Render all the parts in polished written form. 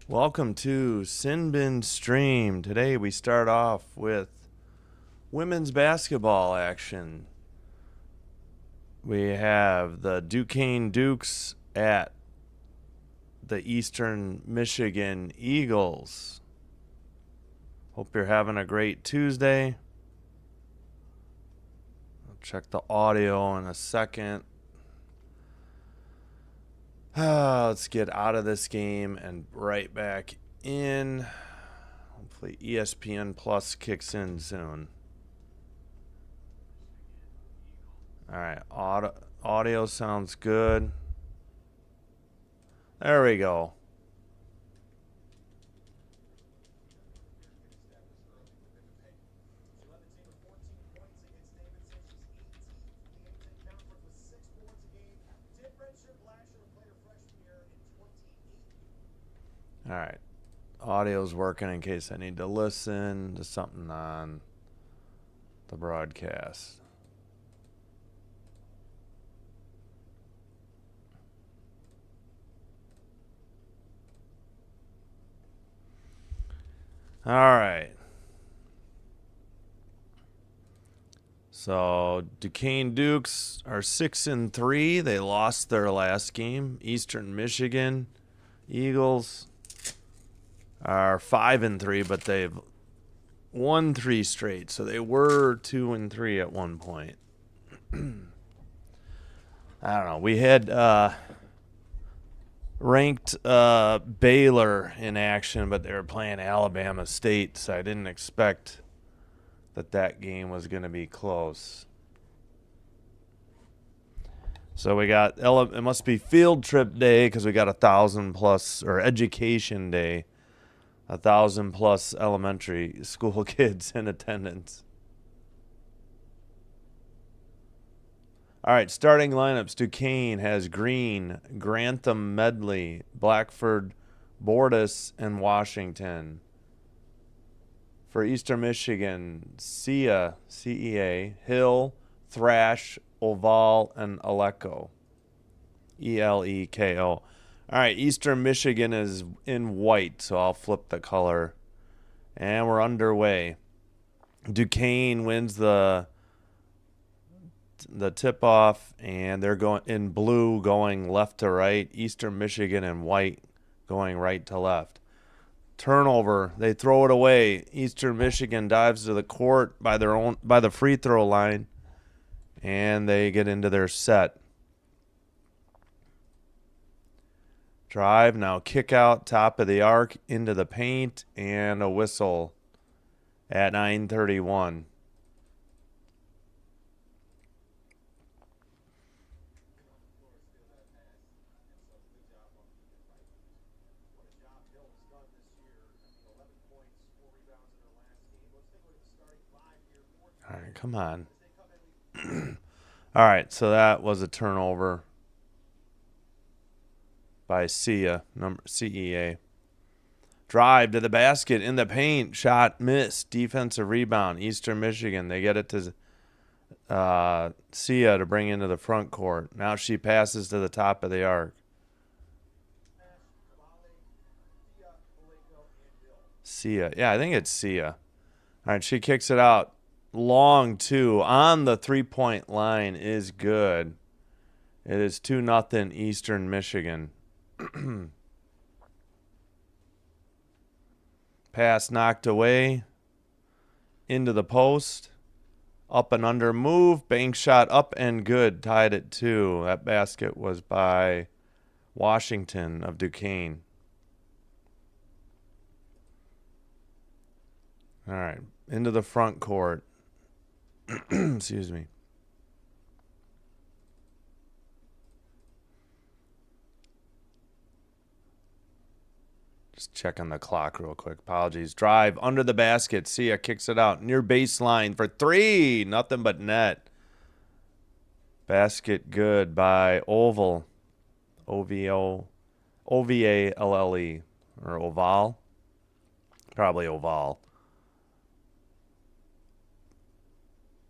Welcome to Sin Bin Stream. Today we start off with women's basketball action. We have the Duquesne Dukes at the Eastern Michigan Eagles. Hope you're having a great Tuesday. I'll check the audio in a second. Let's get out of this game and right back in. Hopefully ESPN Plus kicks in soon. All right, audio sounds good. There we go. All right, audio's working in case I need to listen to something on the broadcast. All right. So Duquesne Dukes are 6-3. They lost their last game. Eastern Michigan Eagles are 5-3, but they've won 3 straight. So they were 2-3 at one point. I don't know. We had ranked Baylor in action, but they were playing Alabama State, so I didn't expect that game was going to be close. So we got, it must be field trip day because we got 1,000 plus, or education day, 1,000 plus elementary school kids in attendance. All right, starting lineups. Duquesne has Green, Grantham, Medley, Blackford, Bordas, and Washington. For Eastern Michigan, Cia, CEA, Hill, Thrash, Oval, and Eleko. Eleko. All right, Eastern Michigan is in white, so I'll flip the color. And we're underway. Duquesne wins the tip-off, and they're going in blue going left to right. Eastern Michigan in white going right to left. Turnover, they throw it away. Eastern Michigan dives to the court by the free throw line, and they get into their set. Drive, now kick out, top of the arc, into the paint, and a whistle at 9:31. All right, come on. All right, so that was a turnover by CEA. Drive to the basket in the paint. Shot missed. Defensive rebound. Eastern Michigan. They get it to Cia to bring into the front court. Now she passes to the top of the arc. Cia. Yeah, I think it's Cia. All right, she kicks it out. Long two on the three-point line is good. It is 2-0 Eastern Michigan. Pass knocked away into the post. Up and under move. Bank shot up and good. Tied at 2. That basket was by Washington of Duquesne. All right. Into the front court. Excuse me. Just checking the clock real quick. Apologies. Drive under the basket. Cia kicks it out. Near baseline for 3. Nothing but net. Basket good by Oval. OVO. OVALLE. Or Oval. Probably Oval.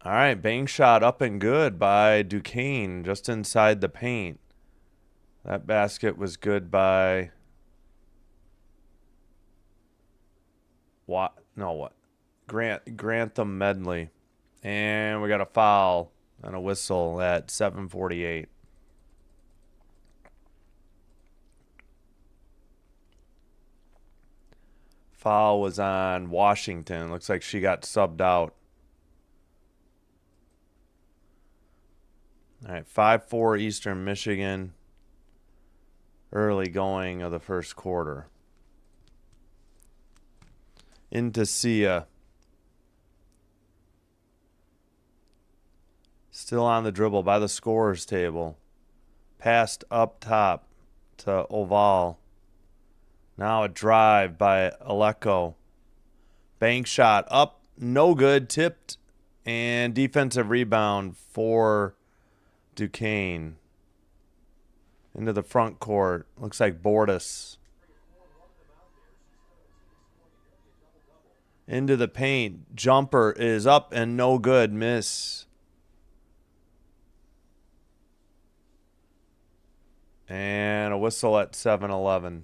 All right, bang shot up and good by Duquesne, just inside the paint. That basket was good by What? No, what? Grantham Medley. And we got a foul and a whistle at 7:48. Foul was on Washington. Looks like she got subbed out. All right, 5-4 Eastern Michigan. Early going of the first quarter. Into Sia. Still on the dribble by the scorer's table. Passed up top to Oval. Now a drive by Aleko. Bank shot up, no good, tipped, and defensive rebound for Duquesne. Into the front court. Looks like Bordas. Into the paint. Jumper is up and no good. Miss. And a whistle at 7:11.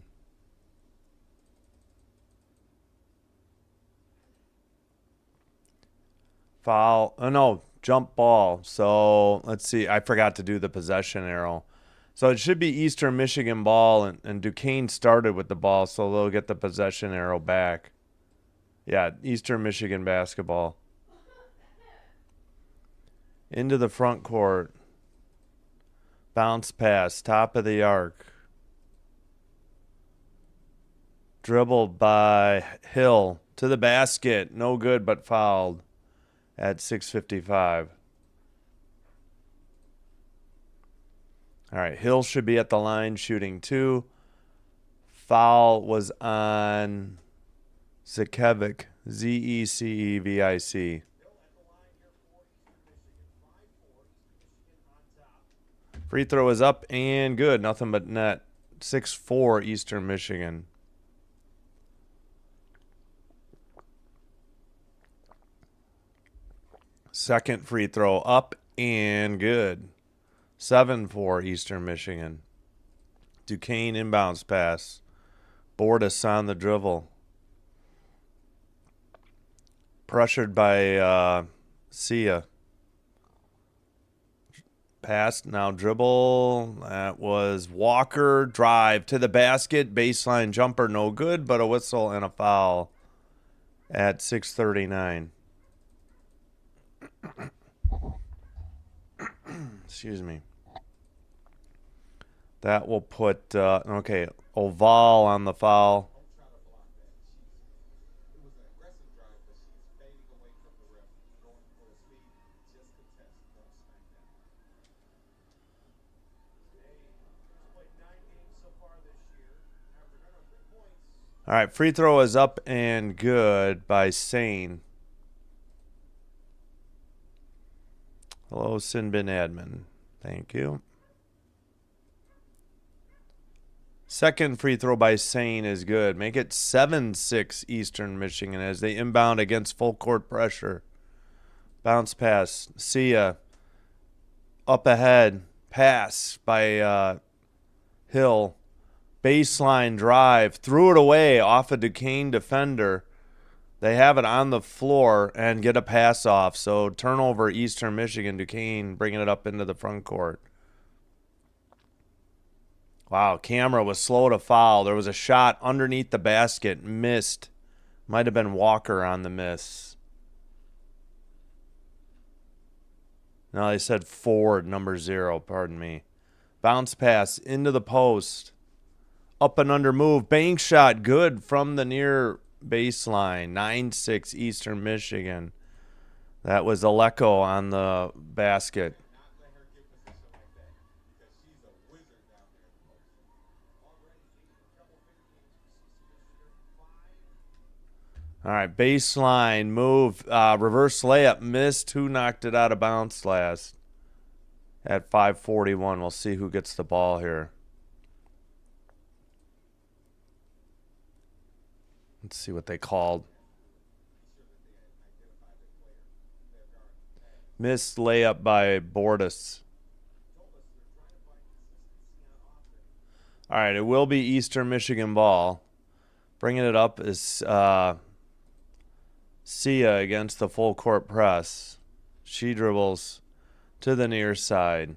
Foul. Oh, no. Jump ball. So, let's see. I forgot to do the possession arrow. So, it should be Eastern Michigan ball, and Duquesne started with the ball, so they'll get the possession arrow back. Yeah, Eastern Michigan basketball. Into the front court. Bounce pass. Top of the arc. Dribbled by Hill. To the basket. No good, but fouled at 6:55. All right, Hill should be at the line shooting 2. Foul was on Zekevic. Zecevic. Free throw is up and good. Nothing but net. 6-4 Eastern Michigan. Second free throw up and good. 7-4 Eastern Michigan. Duquesne inbounds pass. Bordas on the dribble. Pressured by Sia. Pass, now dribble. That was Walker. Drive to the basket. Baseline jumper, no good, but a whistle and a foul at 6:39. Excuse me. That will put, okay, Oval on the foul. All right, free throw is up and good by Sane. Hello, Sinbin Admin. Thank you. Second free throw by Sane is good. Make it 7-6 Eastern Michigan as they inbound against full court pressure. Bounce pass. Sia. Up ahead. Pass by Hill. Baseline drive. Threw it away off a Duquesne defender. They have it on the floor and get a pass off. So turnover Eastern Michigan. Duquesne bringing it up into the front court. Wow, camera was slow to foul. There was a shot underneath the basket. Missed. Might have been Walker on the miss. No, they said Ford, number 0. Pardon me. Bounce pass into the post. Up and under move. Bank shot good from the near baseline. 9-6 Eastern Michigan. That was Aleko on the basket. All right, baseline move, reverse layup missed. Who knocked it out of bounds last? At 5:41, we'll see who gets the ball here. Let's see what they called. Missed layup by Bordas. All right, it will be Eastern Michigan ball. Bringing it up is Sia against the full court press. She dribbles to the near side.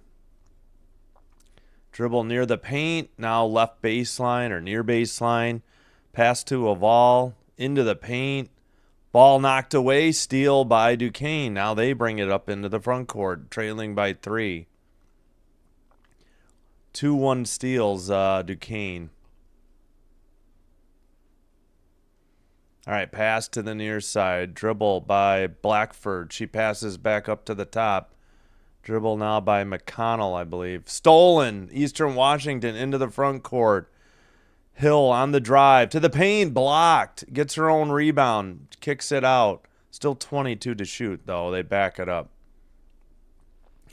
Dribble near the paint. Now left baseline or near baseline. Pass to Oval. Into the paint. Ball knocked away. Steal by Duquesne. Now they bring it up into the front court. Trailing by 3. 2-1 steals Duquesne. All right, pass to the near side. Dribble by Blackford. She passes back up to the top. Dribble now by McConnell, I believe. Stolen. Eastern Washington into the front court. Hill on the drive. To the paint. Blocked. Gets her own rebound. Kicks it out. Still 22 to shoot, though. They back it up.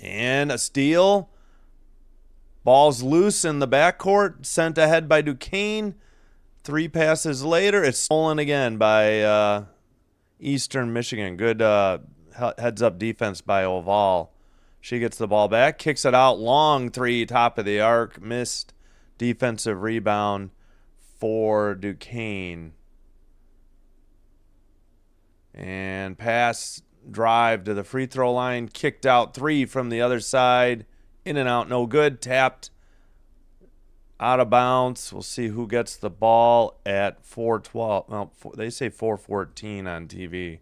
And a steal. Ball's loose in the backcourt. Sent ahead by Duquesne. 3 passes later, it's stolen again by Eastern Michigan. Good heads-up defense by Oval. She gets the ball back, kicks it out. Long 3, top of the arc. Missed. Defensive rebound for Duquesne. And pass, drive to the free throw line. Kicked out 3 from the other side. In and out, no good. Tapped. Out of bounds. We'll see who gets the ball at 4:12. Well, they say 4:14 on TV.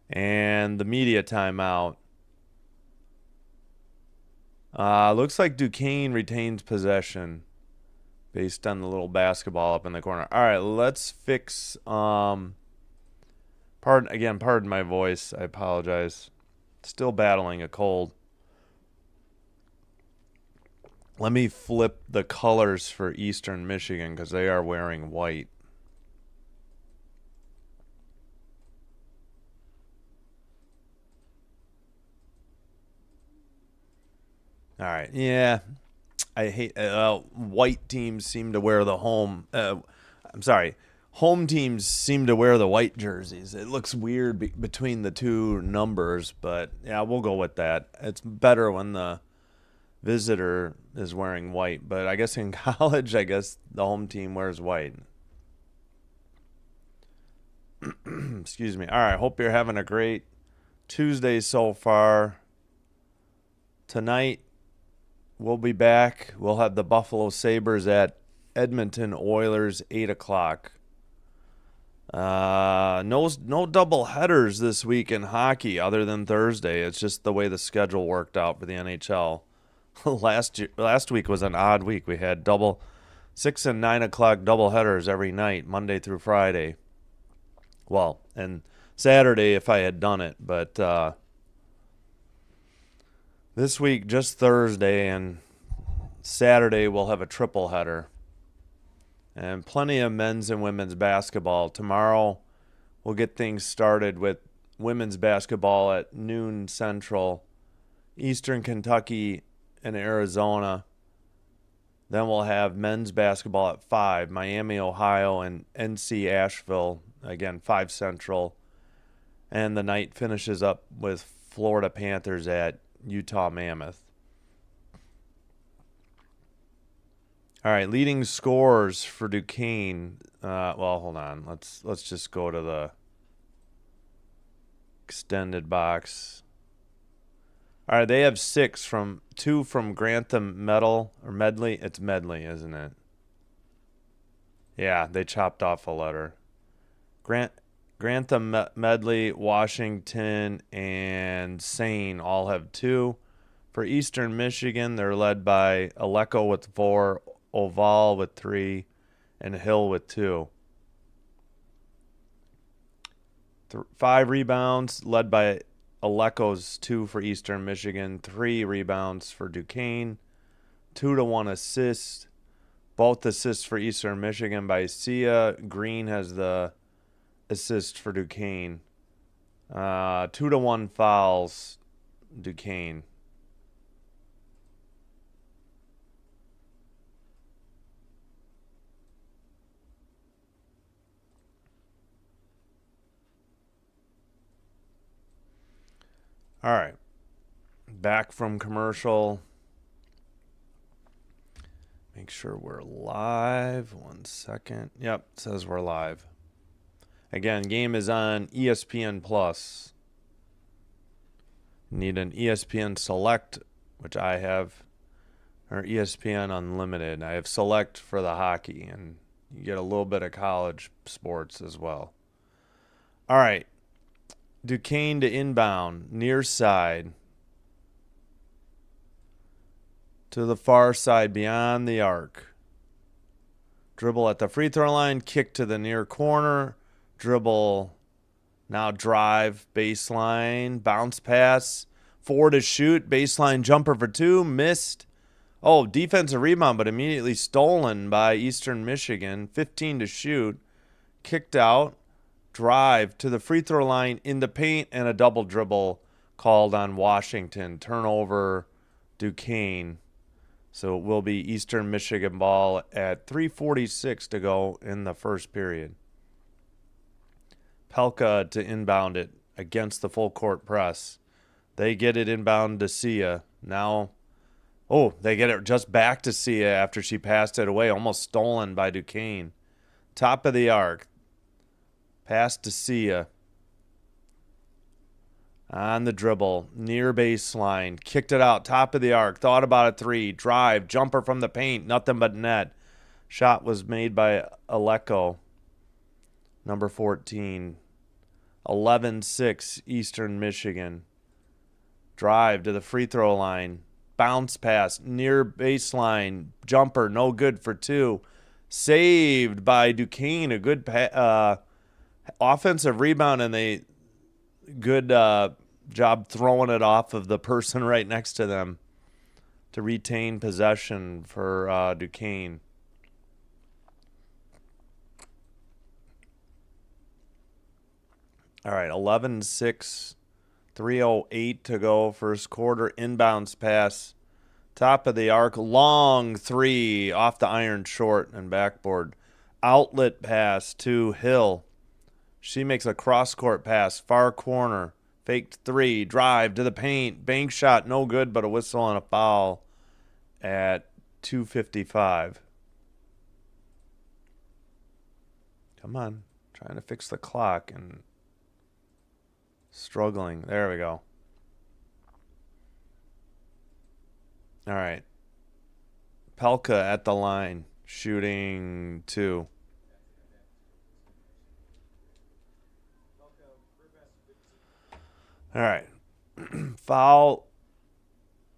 And the media timeout. Looks like Duquesne retains possession based on the little basketball up in the corner. All right, let's fix. Pardon my voice. I apologize. Still battling a cold. Let me flip the colors for Eastern Michigan because they are wearing white. All right. Yeah. I hate white teams seem to wear the home. Home teams seem to wear the white jerseys. It looks weird between the 2 numbers, but yeah, we'll go with that. It's better when the visitor is wearing white, but I guess in college, the home team wears white. Excuse me. All right, hope you're having a great Tuesday so far. Tonight, we'll be back. We'll have the Buffalo Sabres at Edmonton Oilers, 8 o'clock. No double headers this week in hockey other than Thursday. It's just the way the schedule worked out for the NHL. Last week was an odd week. We had 6 and 9 o'clock double headers every night, Monday through Friday. Well, and Saturday if I had done it, but this week just Thursday, and Saturday we'll have a triple header. And plenty of men's and women's basketball. Tomorrow we'll get things started with women's basketball at noon Central, Eastern Kentucky and Arizona. Then we'll have men's basketball at 5, Miami, Ohio, and NC Asheville, again, 5 Central. And the night finishes up with Florida Panthers at Utah Mammoth. All right, leading scorers for Duquesne. Well, hold on. Let's just go to the extended box. All right, they have 6 from 2 from Grantham Medley. It's Medley, isn't it? Yeah, they chopped off a letter. Grantham Medley, Washington, and Sane all have 2. For Eastern Michigan, they're led by Aleko with 4, Oval with 3, and Hill with 2. 5 rebounds, led by Aleko's 2 for Eastern Michigan, 3 rebounds for Duquesne, 2-1 assists. Both assists for Eastern Michigan by Sia. Green has the assist for Duquesne. 2-1 fouls, Duquesne. All right. Back from commercial. Make sure we're live. 1 second. Yep, it says we're live. Again, game is on ESPN Plus. Need an ESPN Select, which I have, or ESPN Unlimited. I have Select for the hockey, and you get a little bit of college sports as well. All right. Duquesne to inbound, near side. To the far side, beyond the arc. Dribble at the free throw line, kick to the near corner. Dribble, now drive, baseline, bounce pass. 4 to shoot, baseline jumper for 2, missed. Oh, defensive rebound, but immediately stolen by Eastern Michigan. 15 to shoot, kicked out. Drive to the free throw line in the paint, and a double dribble called on Washington. Turnover, Duquesne. So it will be Eastern Michigan ball at 3:46 to go in the first period. Pelka to inbound it against the full court press. They get it inbound to Sia. Now, they get it just back to Sia after she passed it away, almost stolen by Duquesne. Top of the arc. Pass to Sia. On the dribble, near baseline, kicked it out, top of the arc, thought about a 3, drive, jumper from the paint, nothing but net. Shot was made by Aleko, number 14. 11-6, Eastern Michigan. Drive to the free throw line, bounce pass, near baseline, jumper, no good for 2. Saved by Duquesne, a good offensive rebound, and they good job throwing it off of the person right next to them to retain possession for Duquesne. All right, 11-6, 3:08 to go, first quarter. Inbounds pass, top of the arc, long 3 off the iron, short and backboard. Outlet pass to Hill. She makes a cross-court pass, far corner, faked 3, drive to the paint, bank shot, no good, but a whistle and a foul at 2:55. Come on, trying to fix the clock and struggling. There we go. All right. Pelka at the line, shooting 2. All right. Foul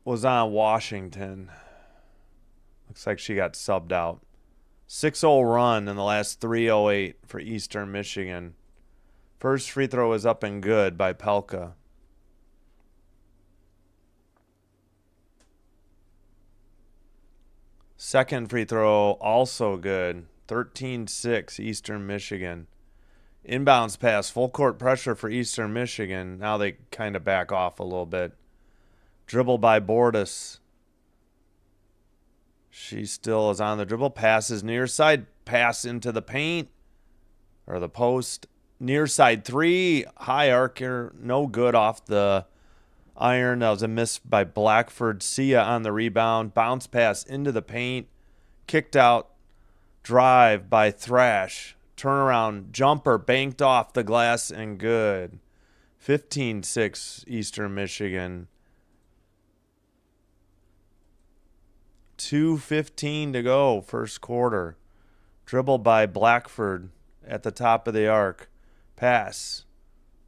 was on Washington. Looks like she got subbed out. 6-0 run in the last 3:08 for Eastern Michigan. First free throw is up and good by Pelka. Second free throw also good. 13-6 Eastern Michigan. Inbounds pass, full court pressure for Eastern Michigan. Now they kind of back off a little bit. Dribble by Bordas. She still is on the dribble. Passes near side. Pass into the paint. Or the post. Near side 3. High arcer. No good off the iron. That was a miss by Blackford. Sia on the rebound. Bounce pass into the paint. Kicked out. Drive by Thrash. Turnaround jumper banked off the glass and good. 15-6 Eastern Michigan. 2:15 to go, first quarter. Dribble by Blackford at the top of the arc. Pass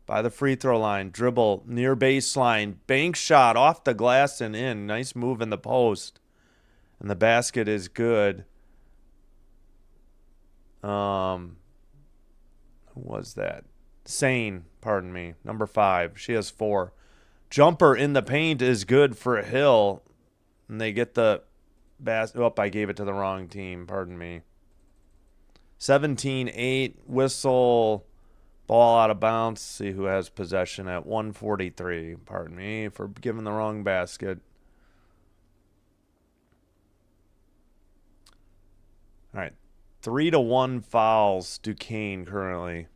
by the free throw line. Dribble near baseline. Bank shot off the glass and in. Nice move in the post. And the basket is good. Who was that? Sane, pardon me. Number 5. She has 4. Jumper in the paint is good for Hill. And they get the basket. Oh, I gave it to the wrong team. Pardon me. 17-8. Whistle. Ball out of bounds. See who has possession at 1:43. Pardon me for giving the wrong basket. All right. 3-1 fouls Duquesne currently.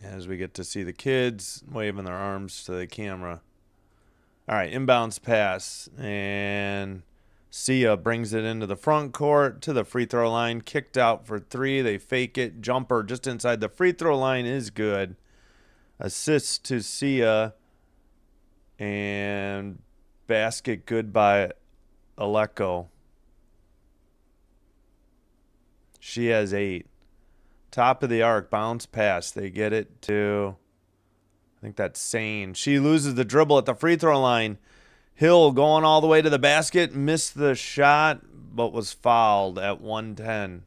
As we get to see the kids waving their arms to the camera. All right, inbounds pass. And Sia brings it into the front court to the free throw line. Kicked out for 3. They fake it. Jumper just inside the free throw line is good. Assist to Sia. And basket good by Aleko. She has 8. Top of the arc, bounce pass. They get it to, I think that's Sane. She loses the dribble at the free throw line. Hill going all the way to the basket. Missed the shot, but was fouled at 110.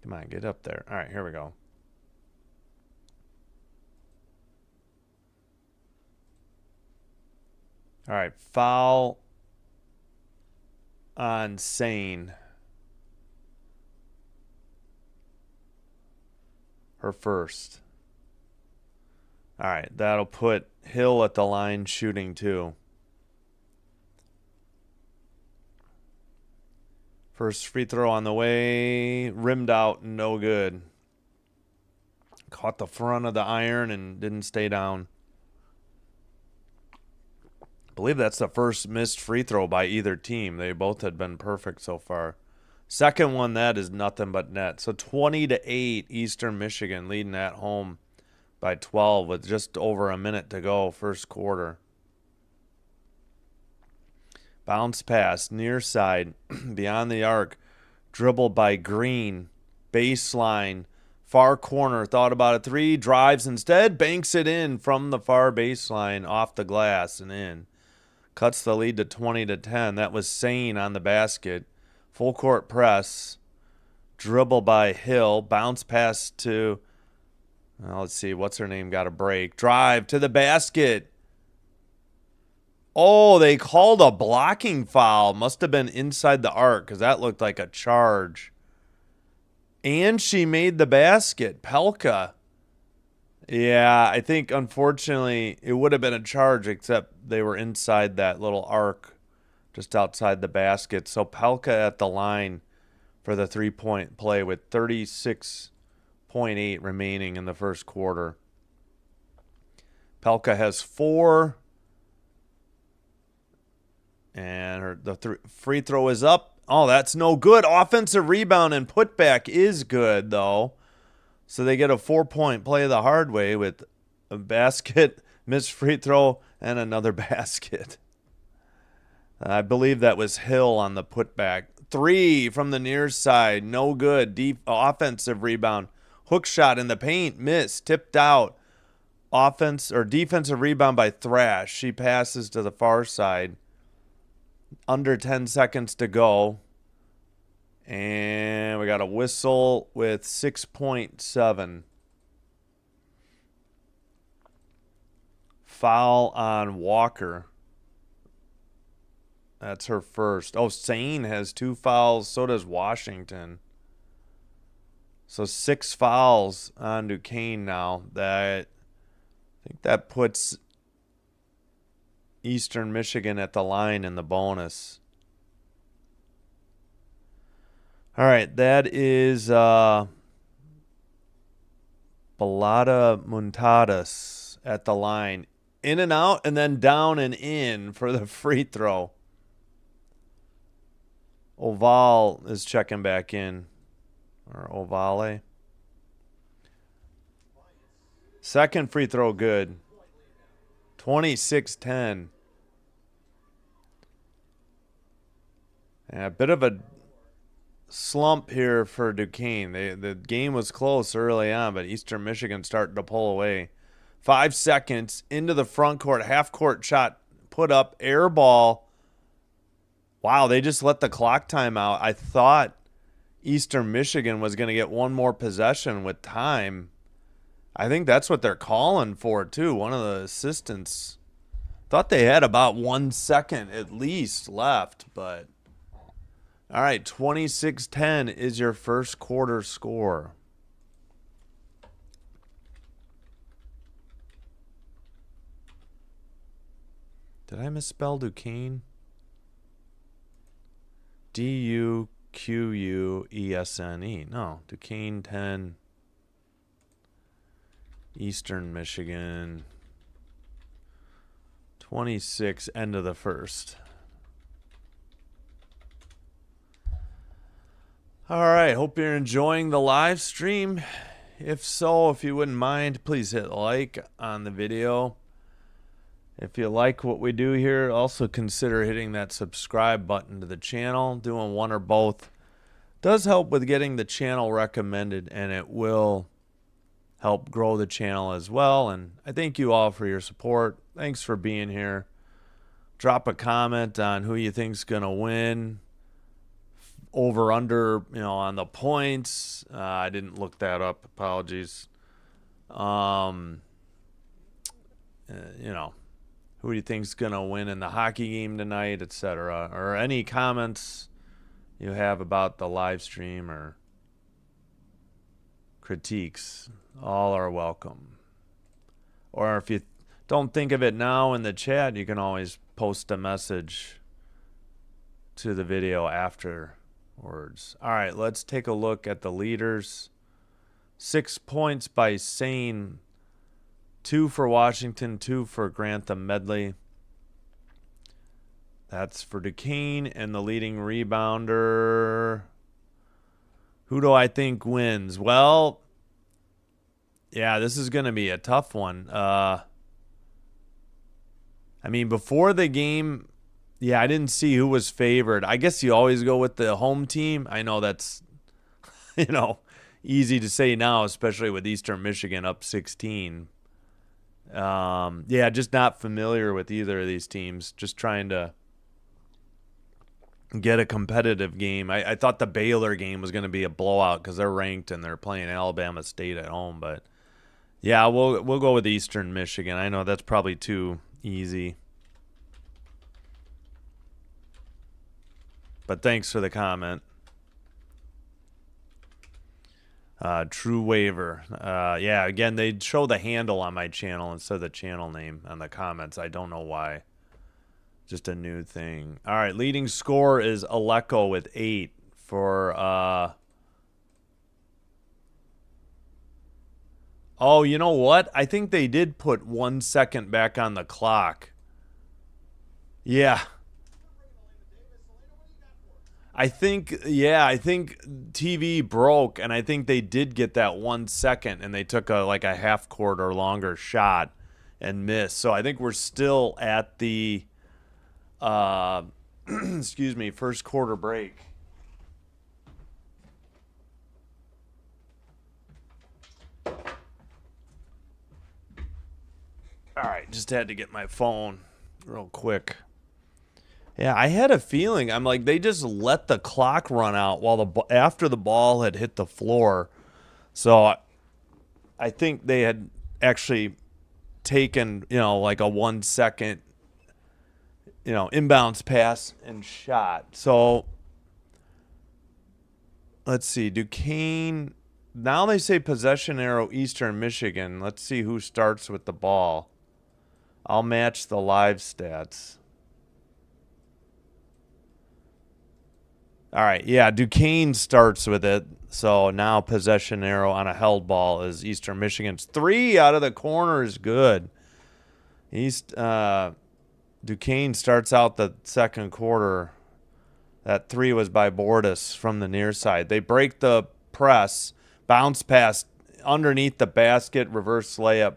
Come on, get up there. All right, here we go. All right, foul on Sane. Her first. All right, that'll put Hill at the line shooting 2. First free throw on the way, rimmed out, no good. Caught the front of the iron and didn't stay down. I believe that's the first missed free throw by either team. They both had been perfect so far. Second one, that is nothing but net. So 20-8, Eastern Michigan leading at home by 12 with just over a minute to go, first quarter. Bounce pass, near side, beyond the arc. Dribbled by Green. Baseline, far corner, thought about a 3. Drives instead, banks it in from the far baseline, off the glass and in. Cuts the lead to 20-10. That was Sane on the basket. Full court press. Dribble by Hill. Bounce pass to, let's see, what's her name? Got a break. Drive to the basket. Oh, they called a blocking foul. Must have been inside the arc because that looked like a charge. And she made the basket. Pelka. Yeah, I think, unfortunately, it would have been a charge, except they were inside that little arc just outside the basket. So Pelka at the line for the three-point play with 36.8 remaining in the first quarter. Pelka has 4. And the free throw is up. Oh, that's no good. Offensive rebound and putback is good, though. So they get a 4-point play the hard way with a basket, missed free throw, and another basket. I believe that was Hill on the putback. 3 from the near side. No good. Offensive rebound. Hook shot in the paint. Missed. Tipped out. Defensive rebound by Thrash. She passes to the far side. Under 10 seconds to go. And we got a whistle with 6.7. Foul on Walker. That's her first. Oh, Sane has 2 fouls. So does Washington. So 6 fouls on Duquesne now. I think that puts Eastern Michigan at the line in the bonus. All right, that is Balada Muntadas at the line. In and out, and then down and in for the free throw. Oval is checking back in. Or Ovale. Second free throw good. 26-10. Yeah, a bit of a slump here for Duquesne. The game was close early on, but Eastern Michigan starting to pull away. 5 seconds into the front court, half court shot put up, air ball. Wow, they just let the clock time out. I thought Eastern Michigan was going to get one more possession with time. I think that's what they're calling for, too. One of the assistants thought they had about 1 second at least left, but all right, 26-10 is your first quarter score. Did I misspell Duquesne? Duquesne. No, Duquesne 10. Eastern Michigan 26, end of the first. All right, hope you're enjoying the live stream. If so, if you wouldn't mind, please hit like on the video. If you like what we do here, also consider hitting that subscribe button to the channel. Doing one or both does help with getting the channel recommended, and it will help grow the channel as well. And I thank you all for your support. Thanks for being here. Drop a comment on who you think's going to win. Over, under, on the points. I didn't look that up. Apologies. Who do you think's going to win in the hockey game tonight, etc. Or any comments you have about the live stream or critiques, all are welcome. Or if you don't think of it now in the chat, you can always post a message to the video afterwards. All right, let's take a look at the leaders. 6 points by Sane, 2 for Washington, 2 for Grantham Medley. That's for Duquesne. And the leading rebounder, who do I think wins? Well, yeah, this is going to be a tough one. Before the game, yeah, I didn't see who was favored. I guess you always go with the home team. I know that's, easy to say now, especially with Eastern Michigan up 16. Just not familiar with either of these teams. Just trying to get a competitive game. I thought the Baylor game was going to be a blowout because they're ranked and they're playing Alabama State at home. But, yeah, we'll go with Eastern Michigan. I know that's probably too easy. But thanks for the comment. True Waiver. Again, they show the handle on my channel instead of the channel name on the comments. I don't know why. Just a new thing. All right, leading score is Aleko with 8 for... Oh, you know what? I think they did put 1 second back on the clock. Yeah. I think TV broke, and I think they did get that 1 second, and they took a half court or longer shot and missed. So I think we're still at the, first quarter break. All right, just had to get my phone real quick. Yeah, I had a feeling. I'm like, they just let the clock run out after the ball had hit the floor. So I think they had actually taken, a 1 second, inbounds pass and shot. So let's see. Duquesne. Now they say possession arrow Eastern Michigan. Let's see who starts with the ball. I'll match the live stats. All right, yeah, Duquesne starts with it. So now possession arrow on a held ball is Eastern Michigan's. 3 out of the corner is good. Duquesne starts out the second quarter. That 3 was by Bordas from the near side. They break the press, bounce pass underneath the basket, reverse layup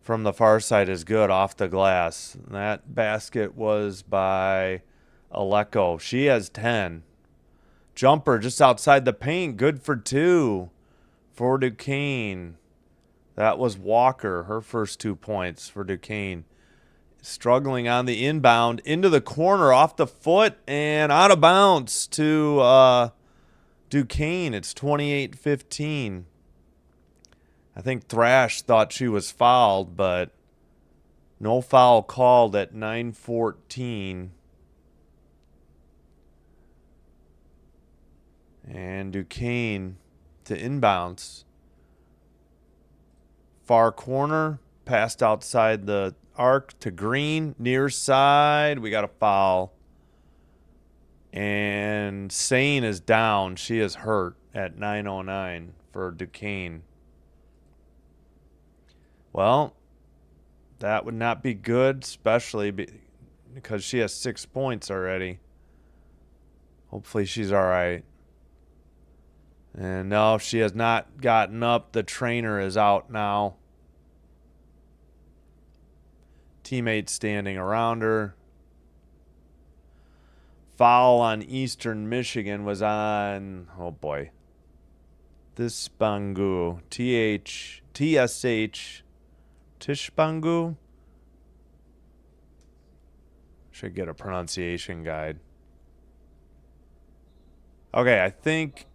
from the far side is good off the glass. That basket was by Aleko. She has 10. Jumper just outside the paint. Good for 2 for Duquesne. That was Walker, her first 2 points for Duquesne. Struggling on the inbound. Into the corner, off the foot, and out of bounds to Duquesne. It's 28-15. I think Thrash thought she was fouled, but no foul called at 9:14. And Duquesne to inbounds. Far corner, passed outside the arc to Green. Near side, we got a foul. And Sane is down. She is hurt at 9:09 for Duquesne. Well, That would not be good, especially because she has 6 points already. Hopefully she's all right. And no, she has not gotten up. The trainer is out now. Teammates standing around her. Foul on Eastern Michigan was on, oh boy, this Bangu. TSH. Tishbangu? Should get a pronunciation guide. Okay, I think...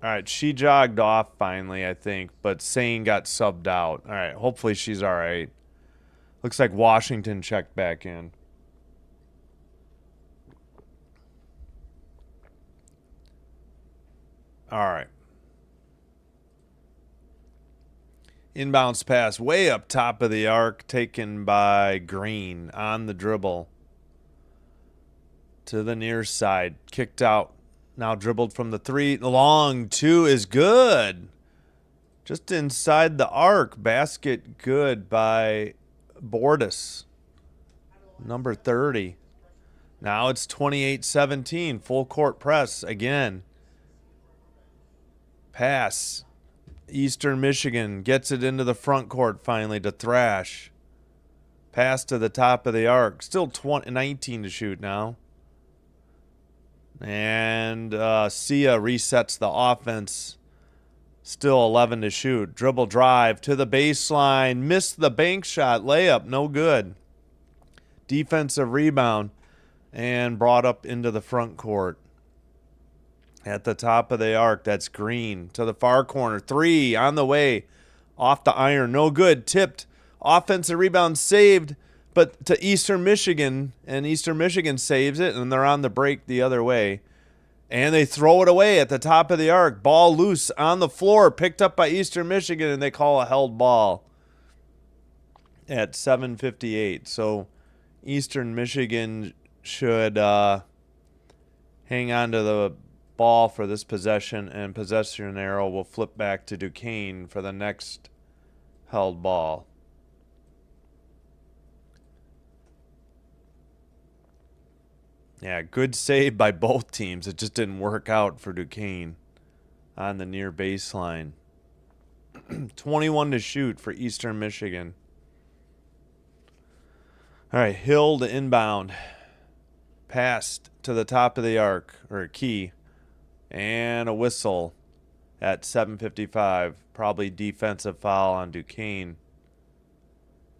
All right, she jogged off finally, I think, but Sane got subbed out. All right, hopefully she's all right. Looks like Washington checked back in. All right. Inbounds pass way up top of the arc, taken by Green on the dribble. To the near side, kicked out. Now dribbled from the 3. The long 2 is good. Just inside the arc. Basket good by Bordis. Number 30. Now it's 28-17. Full court press again. Pass. Eastern Michigan gets it into the front court finally to Thrash. Pass to the top of the arc. Still 19 to shoot now. And Sia resets the offense. Still 11 to shoot. Dribble drive to the baseline. Missed the bank shot. Layup. No good. Defensive rebound. And brought up into the front court. At the top of the arc. That's Green. To the far corner. 3 on the way. Off the iron. No good. Tipped. Offensive rebound saved. But to Eastern Michigan, and Eastern Michigan saves it, and they're on the break the other way. And they throw it away at the top of the arc. Ball loose on the floor, picked up by Eastern Michigan, and they call a held ball at 7:58. So Eastern Michigan should hang on to the ball for this possession, and possession arrow will flip back to Duquesne for the next held ball. Yeah, good save by both teams. It just didn't work out for Duquesne on the near baseline. 21 to shoot for Eastern Michigan. All right, Hill to inbound. Passed to the top of the arc, or key. And a whistle at 7:55. Probably defensive foul on Duquesne.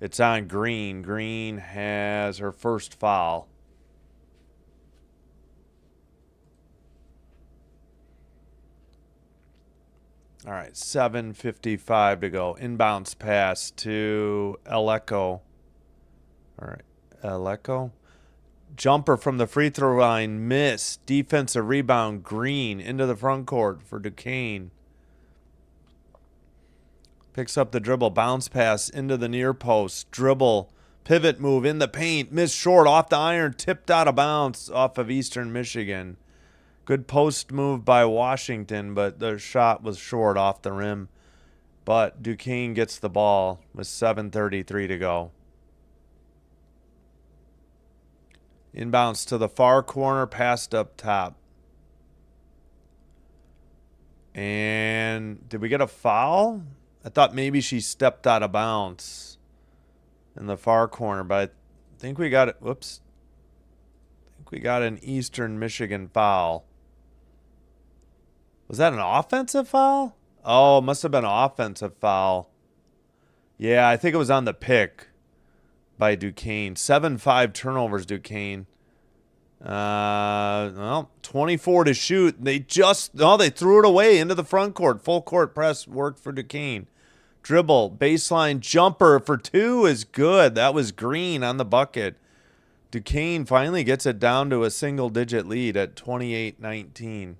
It's on Green. Green has her first foul. All right, 7:55 to go. Inbounds pass to Eleko. All right, Eleko. Jumper from the free throw line, miss. Defensive rebound, Green into the front court for Duquesne. Picks up the dribble, bounce pass into the near post. Dribble, pivot move in the paint. Missed short off the iron, tipped out of bounds off of Eastern Michigan. Good post move by Washington, but the shot was short off the rim. But Duquesne gets the ball with 7:33 to go. Inbounds to the far corner, passed up top. And did we get a foul? I thought maybe she stepped out of bounds in the far corner, but I think we got it. Whoops. I think we got an Eastern Michigan foul. Was that an offensive foul? Oh, it must have been an offensive foul. Yeah, I think it was on the pick by Duquesne. 7-5 turnovers, Duquesne. Well, 24 to shoot. They threw it away into the front court. Full court press worked for Duquesne. Dribble, baseline jumper for 2 is good. That was Green on the bucket. Duquesne finally gets it down to a single-digit lead at 28-19.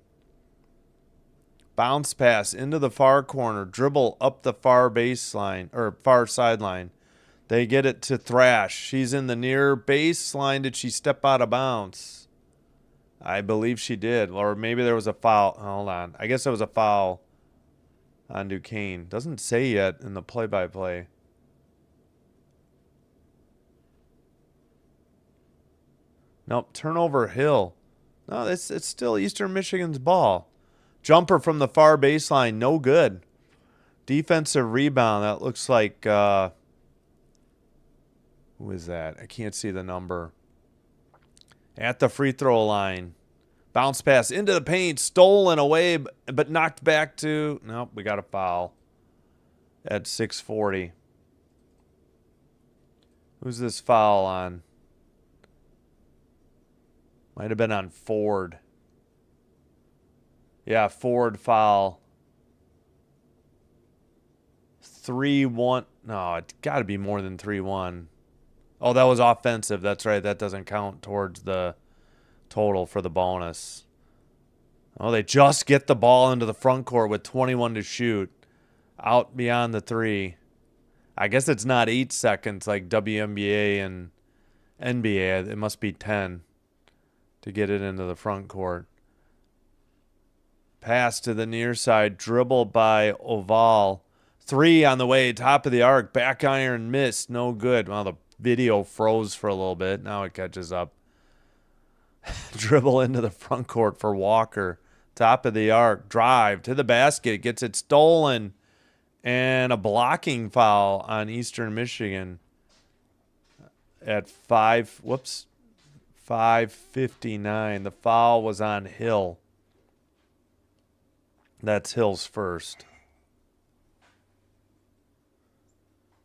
Bounce pass into the far corner. Dribble up the far baseline, or far sideline. They get it to Thrash. She's in the near baseline. Did she step out of bounds? I believe she did. Or maybe there was a foul. Hold on. I guess there was a foul on Duquesne. Doesn't say yet in the play-by-play. Nope, turnover Hill. No, it's still Eastern Michigan's ball. Jumper from the far baseline, no good. Defensive rebound, that looks like, who is that? I can't see the number. At the free throw line. Bounce pass into the paint, stolen away, but knocked back to, nope, we got a foul at 6:40. Who's this foul on? Might have been on Ford. Yeah, Ford foul. 3-1. No, it's got to be more than 3-1. Oh, that was offensive. That's right. That doesn't count towards the total for the bonus. Oh, they just get the ball into the front court with 21 to shoot. Out beyond the three. I guess it's not 8 seconds like WNBA and NBA. It must be 10 to get it into the front court. Pass to the near side. Dribble by Oval. 3 on the way. Top of the arc. Back iron missed. No good. Well, the video froze for a little bit. Now it catches up. Dribble into the front court for Walker. Top of the arc. Drive to the basket. Gets it stolen. And a blocking foul on Eastern Michigan at 5:59. The foul was on Hill. That's Hill's first.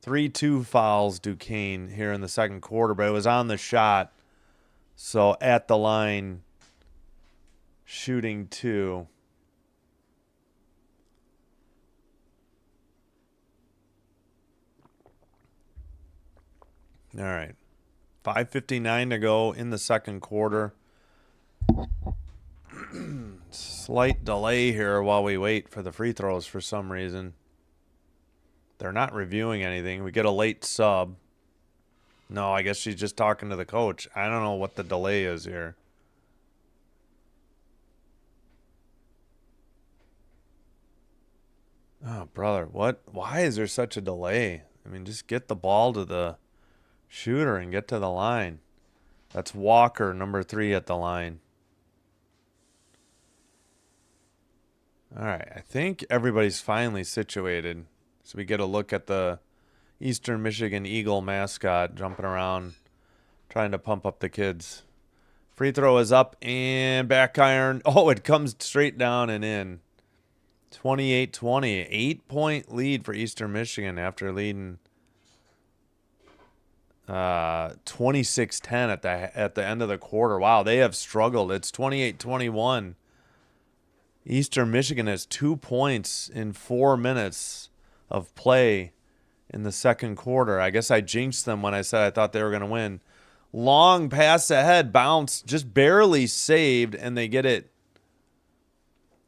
3-2 fouls Duquesne here in the second quarter, but it was on the shot. So at the line, shooting 2. All right. 5:59 to go in the second quarter. Slight delay here while we wait for the free throws for some reason. They're not reviewing anything. We get a late sub. No, I guess she's just talking to the coach. I don't know what the delay is here. Oh, brother, what? Why is there such a delay? I mean, just get the ball to the shooter and get to the line. That's Walker, number 3 at the line. All right, I think everybody's finally situated. So we get a look at the Eastern Michigan Eagle mascot jumping around, trying to pump up the kids. Free throw is up and back iron. Oh, it comes straight down and in. 28-20, 8-point lead for Eastern Michigan after leading 26-10 at the end of the quarter. Wow, they have struggled. It's 28-21. Eastern Michigan has 2 points in 4 minutes of play in the second quarter. I guess I jinxed them when I said I thought they were going to win. Long pass ahead, bounce, just barely saved, and they get it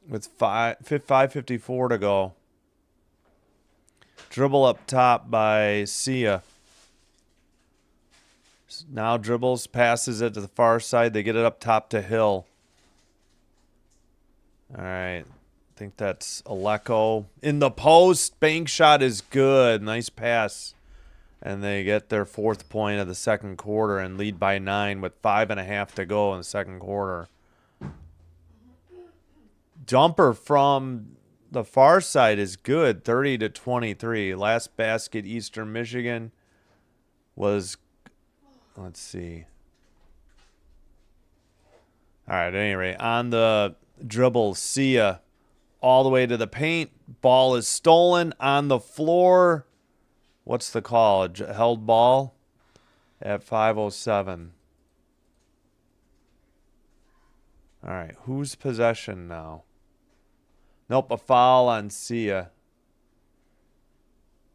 with 5:54 to go. Dribble up top by Sia. Now dribbles, passes it to the far side. They get it up top to Hill. All right. I think that's Aleko. In the post, bank shot is good. Nice pass. And they get their 4th point of the second quarter and lead by 9 with 5.5 to go in the second quarter. Jumper from the far side is good, 30-23. Last basket, Eastern Michigan was, let's see. All right, at any rate, on the dribble, Sia all the way to the paint. Ball is stolen on the floor. What's the call? Held ball at 5:07. All right, whose possession now? Nope, a foul on Sia.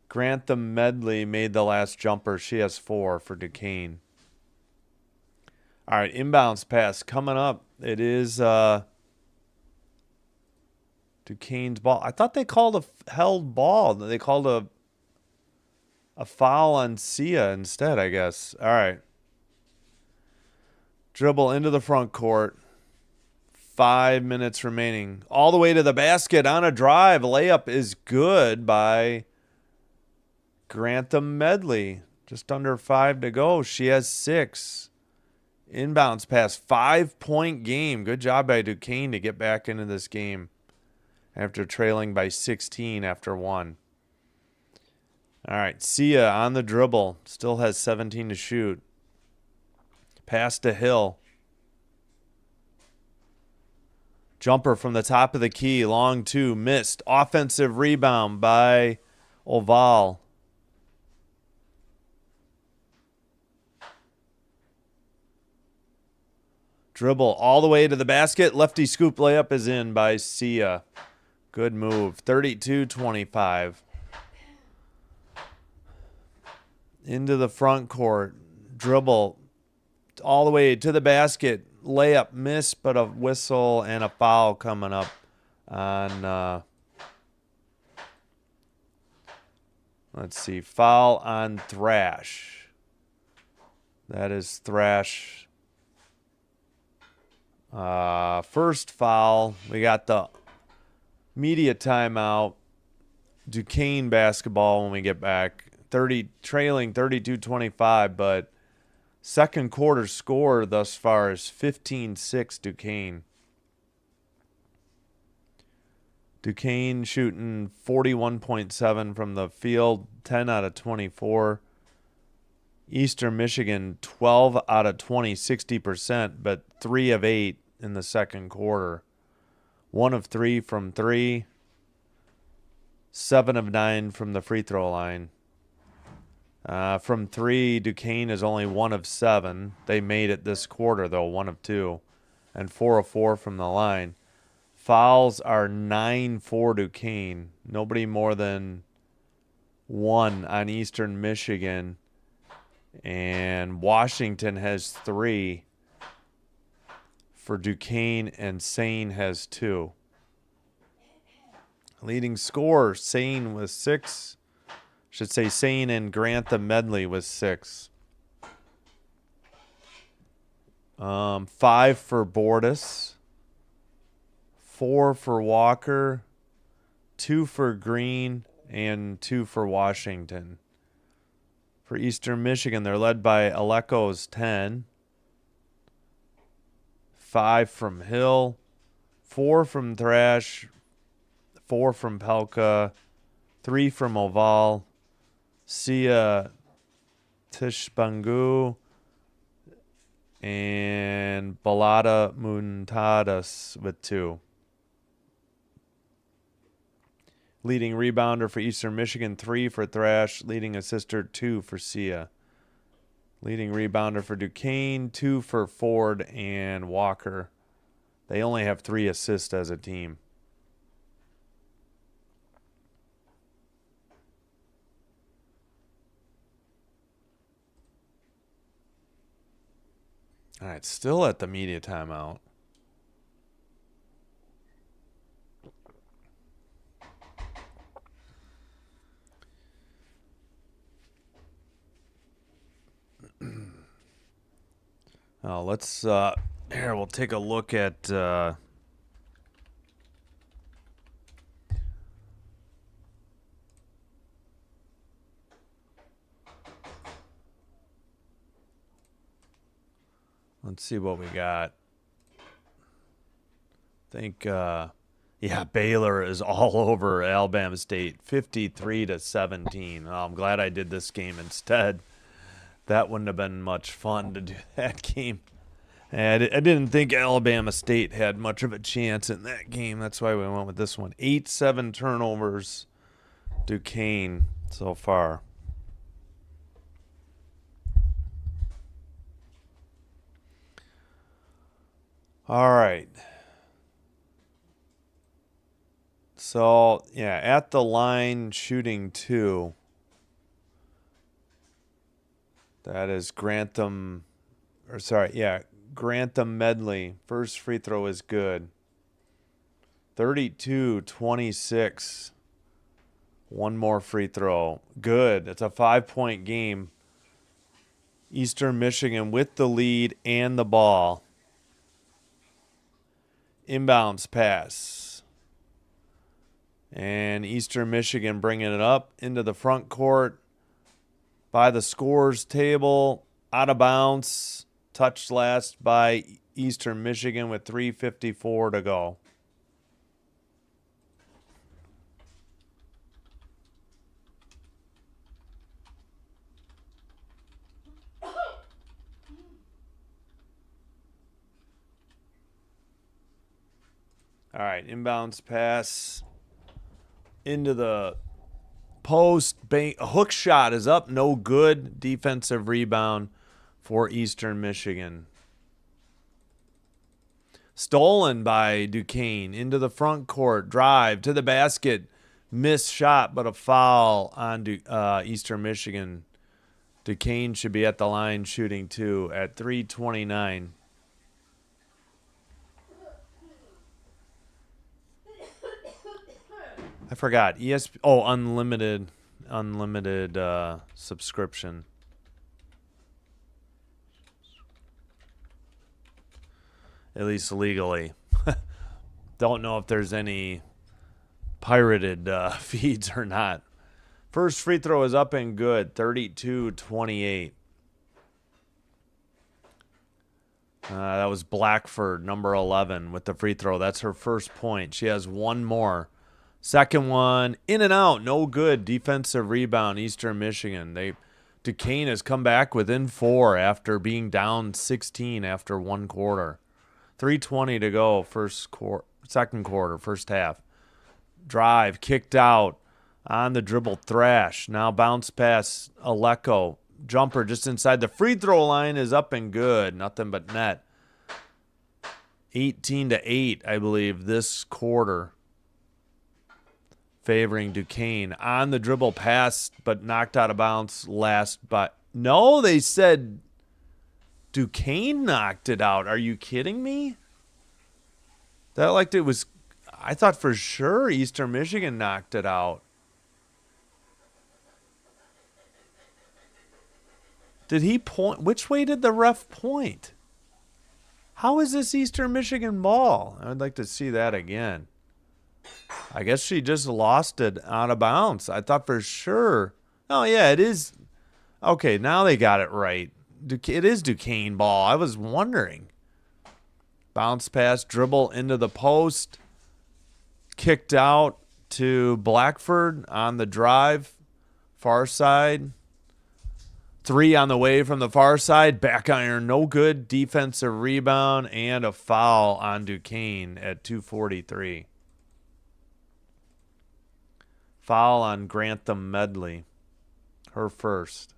Grantham Medley made the last jumper. She has 4 for Duquesne. All right, inbounds pass coming up. It is Duquesne's ball. I thought they called a held ball. They called a foul on Sia instead, I guess. All right. Dribble into the front court. 5 minutes remaining. All the way to the basket on a drive. Layup is good by Grantham Medley. Just under 5 to go. She has 6. Inbounds pass. 5-point game. Good job by Duquesne to get back into this game after trailing by 16 after 1. All right, Sia on the dribble. Still has 17 to shoot. Pass to Hill. Jumper from the top of the key. Long 2. Missed. Offensive rebound by Oval. Dribble all the way to the basket. Lefty scoop layup is in by Sia. Good move. 32-25. Into the front court. Dribble all the way to the basket. Layup miss, but a whistle and a foul coming up on, let's see, foul on Thrash. That is Thrash. First foul. We got the media timeout. Duquesne basketball when we get back. Trailing 32-25, but second quarter score thus far is 15-6 Duquesne. Duquesne shooting 41.7 from the field, 10 out of 24. Eastern Michigan 12 out of 20, 60%, but 3 of 8 in the second quarter. 1 of 3 from 3. 7 of 9 from the free throw line. From 3, Duquesne is only 1 of 7. They made it this quarter, though, 1 of 2. And 4 of 4 from the line. Fouls are 9 for Duquesne. Nobody more than 1 on Eastern Michigan. And Washington has 3 for Duquesne, and Sane has 2. Leading scorer, Sane with 6. Should say Sane and Grantham Medley with 6. 5 for Bordas. 4 for Walker. 2 for Green. And 2 for Washington. For Eastern Michigan, they're led by Aleko's 10. 5 from Hill. 4 from Thrash. 4 from Pelka. 3 from Oval. Sia Tishbangu and Balada Muntadas with 2. Leading rebounder for Eastern Michigan, 3 for Thrash. Leading assister, 2 for Sia. Leading rebounder for Duquesne, 2 for Ford and Walker. They only have 3 assists as a team. All right, still at the media timeout. Let's here we'll take a look at let's see what we got. I think yeah, Baylor is all over Alabama State, 53-17. Oh, I'm glad I did this game instead. That wouldn't have been much fun to do that game. And I didn't think Alabama State had much of a chance in that game. That's why we went with this one. 8-7 turnovers, Duquesne so far. All right. So, yeah, at the line shooting 2. That is Grantham Medley. First free throw is good. 32-26. One more free throw. Good. It's a 5-point game. Eastern Michigan with the lead and the ball. Inbounds pass. And Eastern Michigan bringing it up into the front court by the scores table. Out of bounds. Touched last by Eastern Michigan with 3:54 to go. All right, inbounds pass into the post. A hook shot is up, no good. Defensive rebound for Eastern Michigan. Stolen by Duquesne into the front court. Drive to the basket. Missed shot, but a foul on Eastern Michigan. Duquesne should be at the line shooting 2 at 3:29. I forgot. Unlimited subscription. At least legally. Don't know if there's any pirated feeds or not. First free throw is up and good. 32-28. That was Blackford, number 11, with the free throw. That's her first point. She has one more. Second one, in and out, no good. Defensive rebound, Eastern Michigan. Duquesne has come back within 4 after being down 16 after one quarter. 3:20 to go, second quarter, first half. Drive, kicked out, on the dribble, Thrash. Now bounce pass, Aleko. Jumper just inside the free throw line is up and good. Nothing but net. 18-8, I believe, this quarter. Favoring Duquesne. On the dribble pass, but knocked out of bounds last. But no, they said Duquesne knocked it out. Are you kidding me? I thought for sure Eastern Michigan knocked it out. Did he point? Which way did the ref point? How is this Eastern Michigan ball? I would like to see that again. I guess she just lost it out of bounds. I thought for sure. Oh, yeah, it is. Okay, now they got it right. It is Duquesne ball. I was wondering. Bounce pass, dribble into the post. Kicked out to Blackford on the drive. Far side. 3 on the way from the far side. Back iron, no good. Defensive rebound and a foul on Duquesne at 2:43. Foul on Grantham Medley. Her first.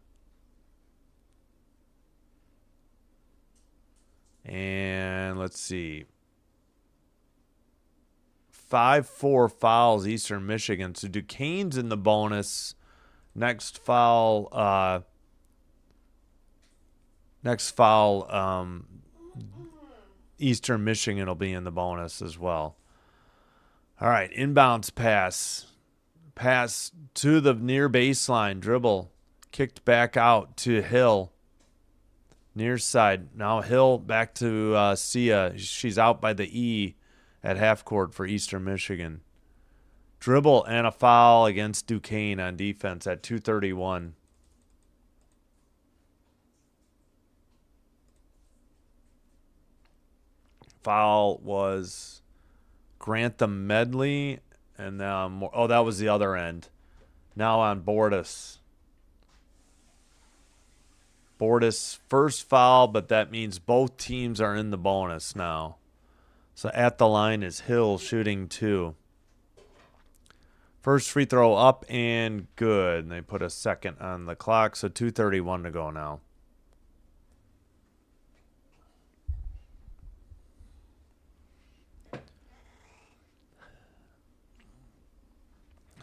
And let's see. 5-4 fouls, Eastern Michigan. So Duquesne's in the bonus. Next foul, Eastern Michigan will be in the bonus as well. All right, inbounds pass. Pass to the near baseline. Dribble. Kicked back out to Hill. Near side. Now Hill back to Sia. She's out by the E at half court for Eastern Michigan. Dribble and a foul against Duquesne on defense at 2:31. Foul was Grantham Medley. And that was the other end. Now on Bordas. Bordas first foul, but that means both teams are in the bonus now. So at the line is Hill shooting 2. First free throw up and good. And they put a second on the clock, so 2:31 to go now.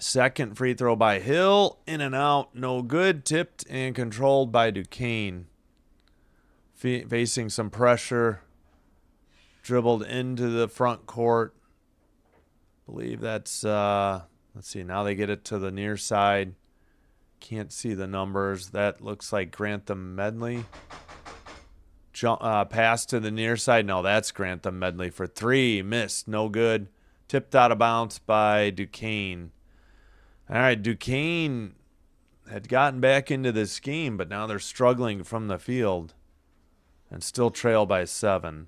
Second free throw by Hill. In and out. No good. Tipped and controlled by Duquesne. Facing some pressure. Dribbled into the front court. I believe that's, let's see. Now they get it to the near side. Can't see the numbers. That looks like Grantham Medley. Pass to the near side. No, that's Grantham Medley for 3. Missed. No good. Tipped out of bounds by Duquesne. All right, Duquesne had gotten back into this game, but now they're struggling from the field and still trail by 7.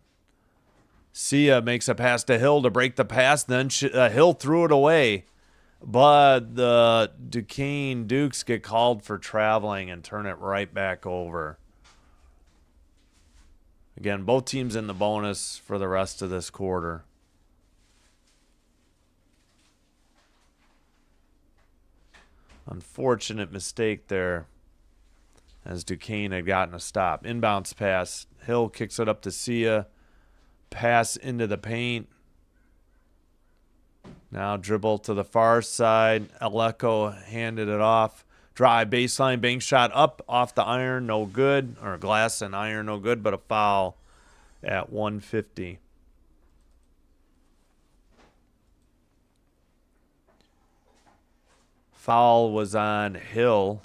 Sia makes a pass to Hill to break the pass. Then Hill threw it away. But the Duquesne Dukes get called for traveling and turn it right back over. Again, both teams in the bonus for the rest of this quarter. Unfortunate mistake there as Duquesne had gotten a stop. Inbounds pass. Hill kicks it up to Sia. Pass into the paint. Now dribble to the far side. Aleko handed it off. Drive baseline, bank shot up off the iron, no good. Or glass and iron, no good, but a foul at 150. Foul was on Hill,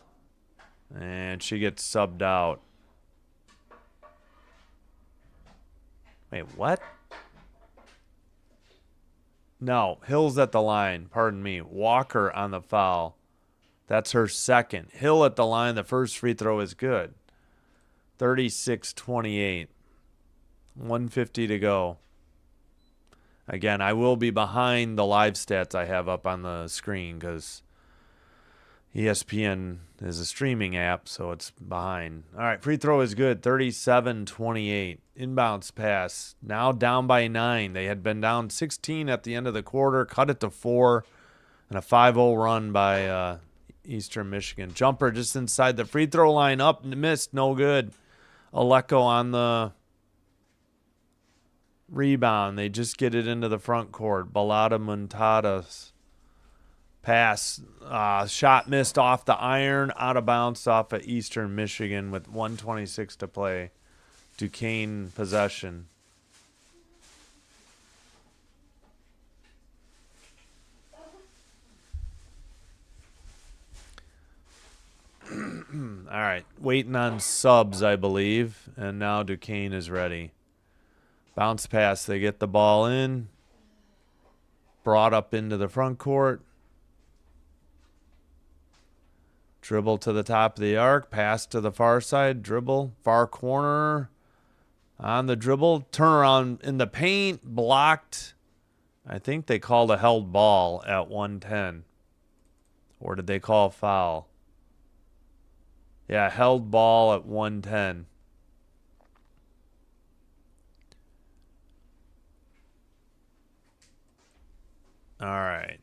and she gets subbed out. Wait, what? No, Hill's at the line. Pardon me. Walker on the foul. That's her second. Hill at the line. The first free throw is good. 36-28. 150 to go. Again, I will be behind the live stats I have up on the screen because ESPN is a streaming app, so it's behind. All right, free throw is good. 37-28. Inbounds pass. Now down by 9. They had been down 16 at the end of the quarter. Cut it to 4. And a 5-0 run by Eastern Michigan. Jumper just inside the free throw line. Up and missed. No good. Aleko on the rebound. They just get it into the front court. Balada Muntada's pass. Shot missed off the iron. Out of bounds off of Eastern Michigan with 1:26 to play. Duquesne possession. All right. Waiting on subs, I believe. And now Duquesne is ready. Bounce pass. They get the ball in. Brought up into the front court. Dribble to the top of the arc. Pass to the far side. Dribble. Far corner. On the dribble. Turnaround in the paint. Blocked. I think they called a held ball at 110. Or did they call a foul? Yeah, held ball at 110. All right.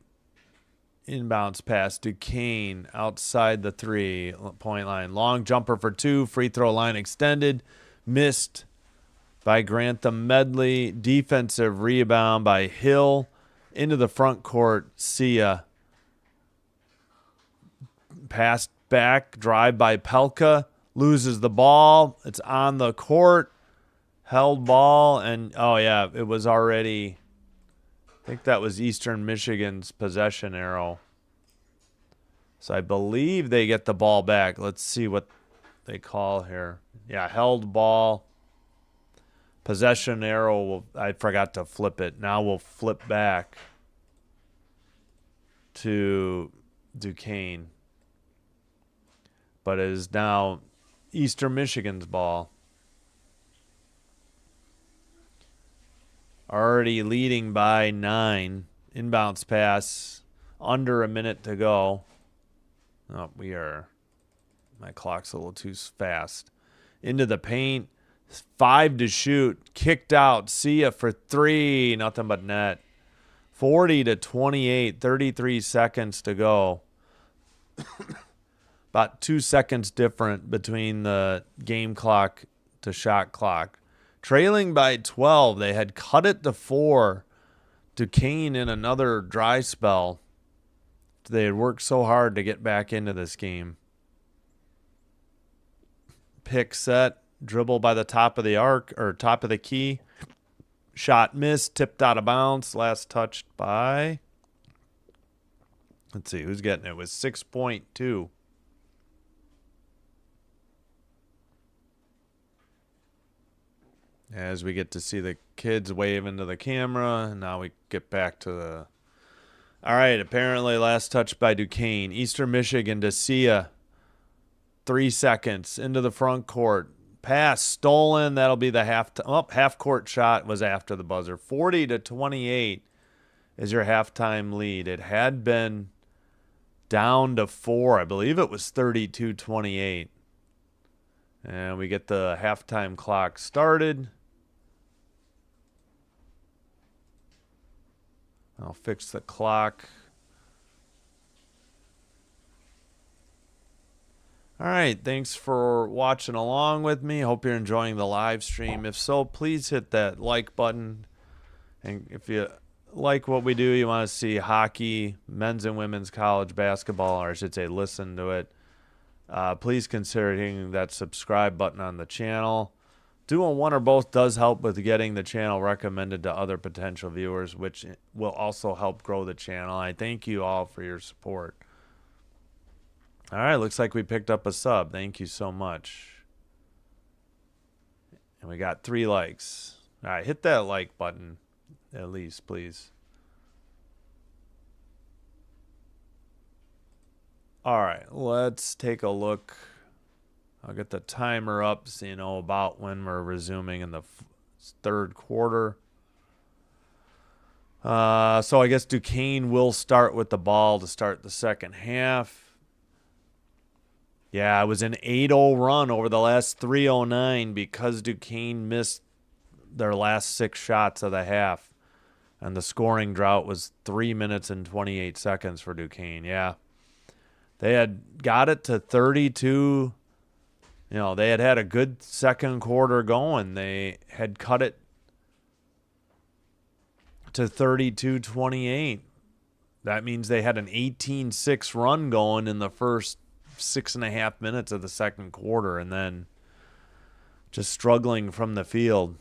Inbounds pass. Duquesne outside the 3-point line. Long jumper for 2. Free throw line extended. Missed by Grantham Medley. Defensive rebound by Hill. Into the front court. Sia. Pass back. Drive by Pelka. Loses the ball. It's on the court. Held ball. And, oh, yeah, it was already... I think that was Eastern Michigan's possession arrow. So I believe they get the ball back. Let's see what they call here. Yeah, held ball. Possession arrow. I forgot to flip it. Now we'll flip back to Duquesne. But it is now Eastern Michigan's ball. Already leading by 9. Inbounds pass. Under a minute to go. Oh, my clock's a little too fast. Into the paint. 5 to shoot. Kicked out. Sia for 3. Nothing but net. 40-28. 33 seconds to go. About 2 seconds different between the game clock to shot clock. Trailing by 12. They had cut it to 4. Duquesne in another dry spell. They had worked so hard to get back into this game. Pick set. Dribble by the top of the arc, or top of the key. Shot missed. Tipped out of bounds. Last touched by... Let's see, who's getting it? It was 6.2. as we get to see the kids wave into the camera. And now we get back to the... All right, apparently last touch by Duquesne. Eastern Michigan to Sia. 3 seconds into the front court. Pass stolen. That'll be the half court shot was after the buzzer. 40-28 is your halftime lead. It had been down to 4. I believe it was 32-28. And we get the halftime clock started. I'll fix the clock. All right, thanks for watching along with me. Hope you're enjoying the live stream. If so, please hit that like button. And if you like what we do, you want to see hockey, men's and women's college basketball, or I should say listen to it, please consider hitting that subscribe button on the channel. Doing one or both does help with getting the channel recommended to other potential viewers, which will also help grow the channel. I thank you all for your support. All right, looks like we picked up a sub. Thank you so much. And we got 3 likes. All right, hit that like button at least, please. All right, let's take a look. I'll get the timer up so you know about when we're resuming in the third quarter. So I guess Duquesne will start with the ball to start the second half. Yeah, it was an 8-0 run over the last 3:09 because Duquesne missed their last 6 shots of the half. And the scoring drought was 3 minutes and 28 seconds for Duquesne. Yeah. They had got it to 32. You know, they had a good second quarter going. They had cut it to 32-28. That means they had an 18-6 run going in the first 6.5 minutes of the second quarter, and then just struggling from the field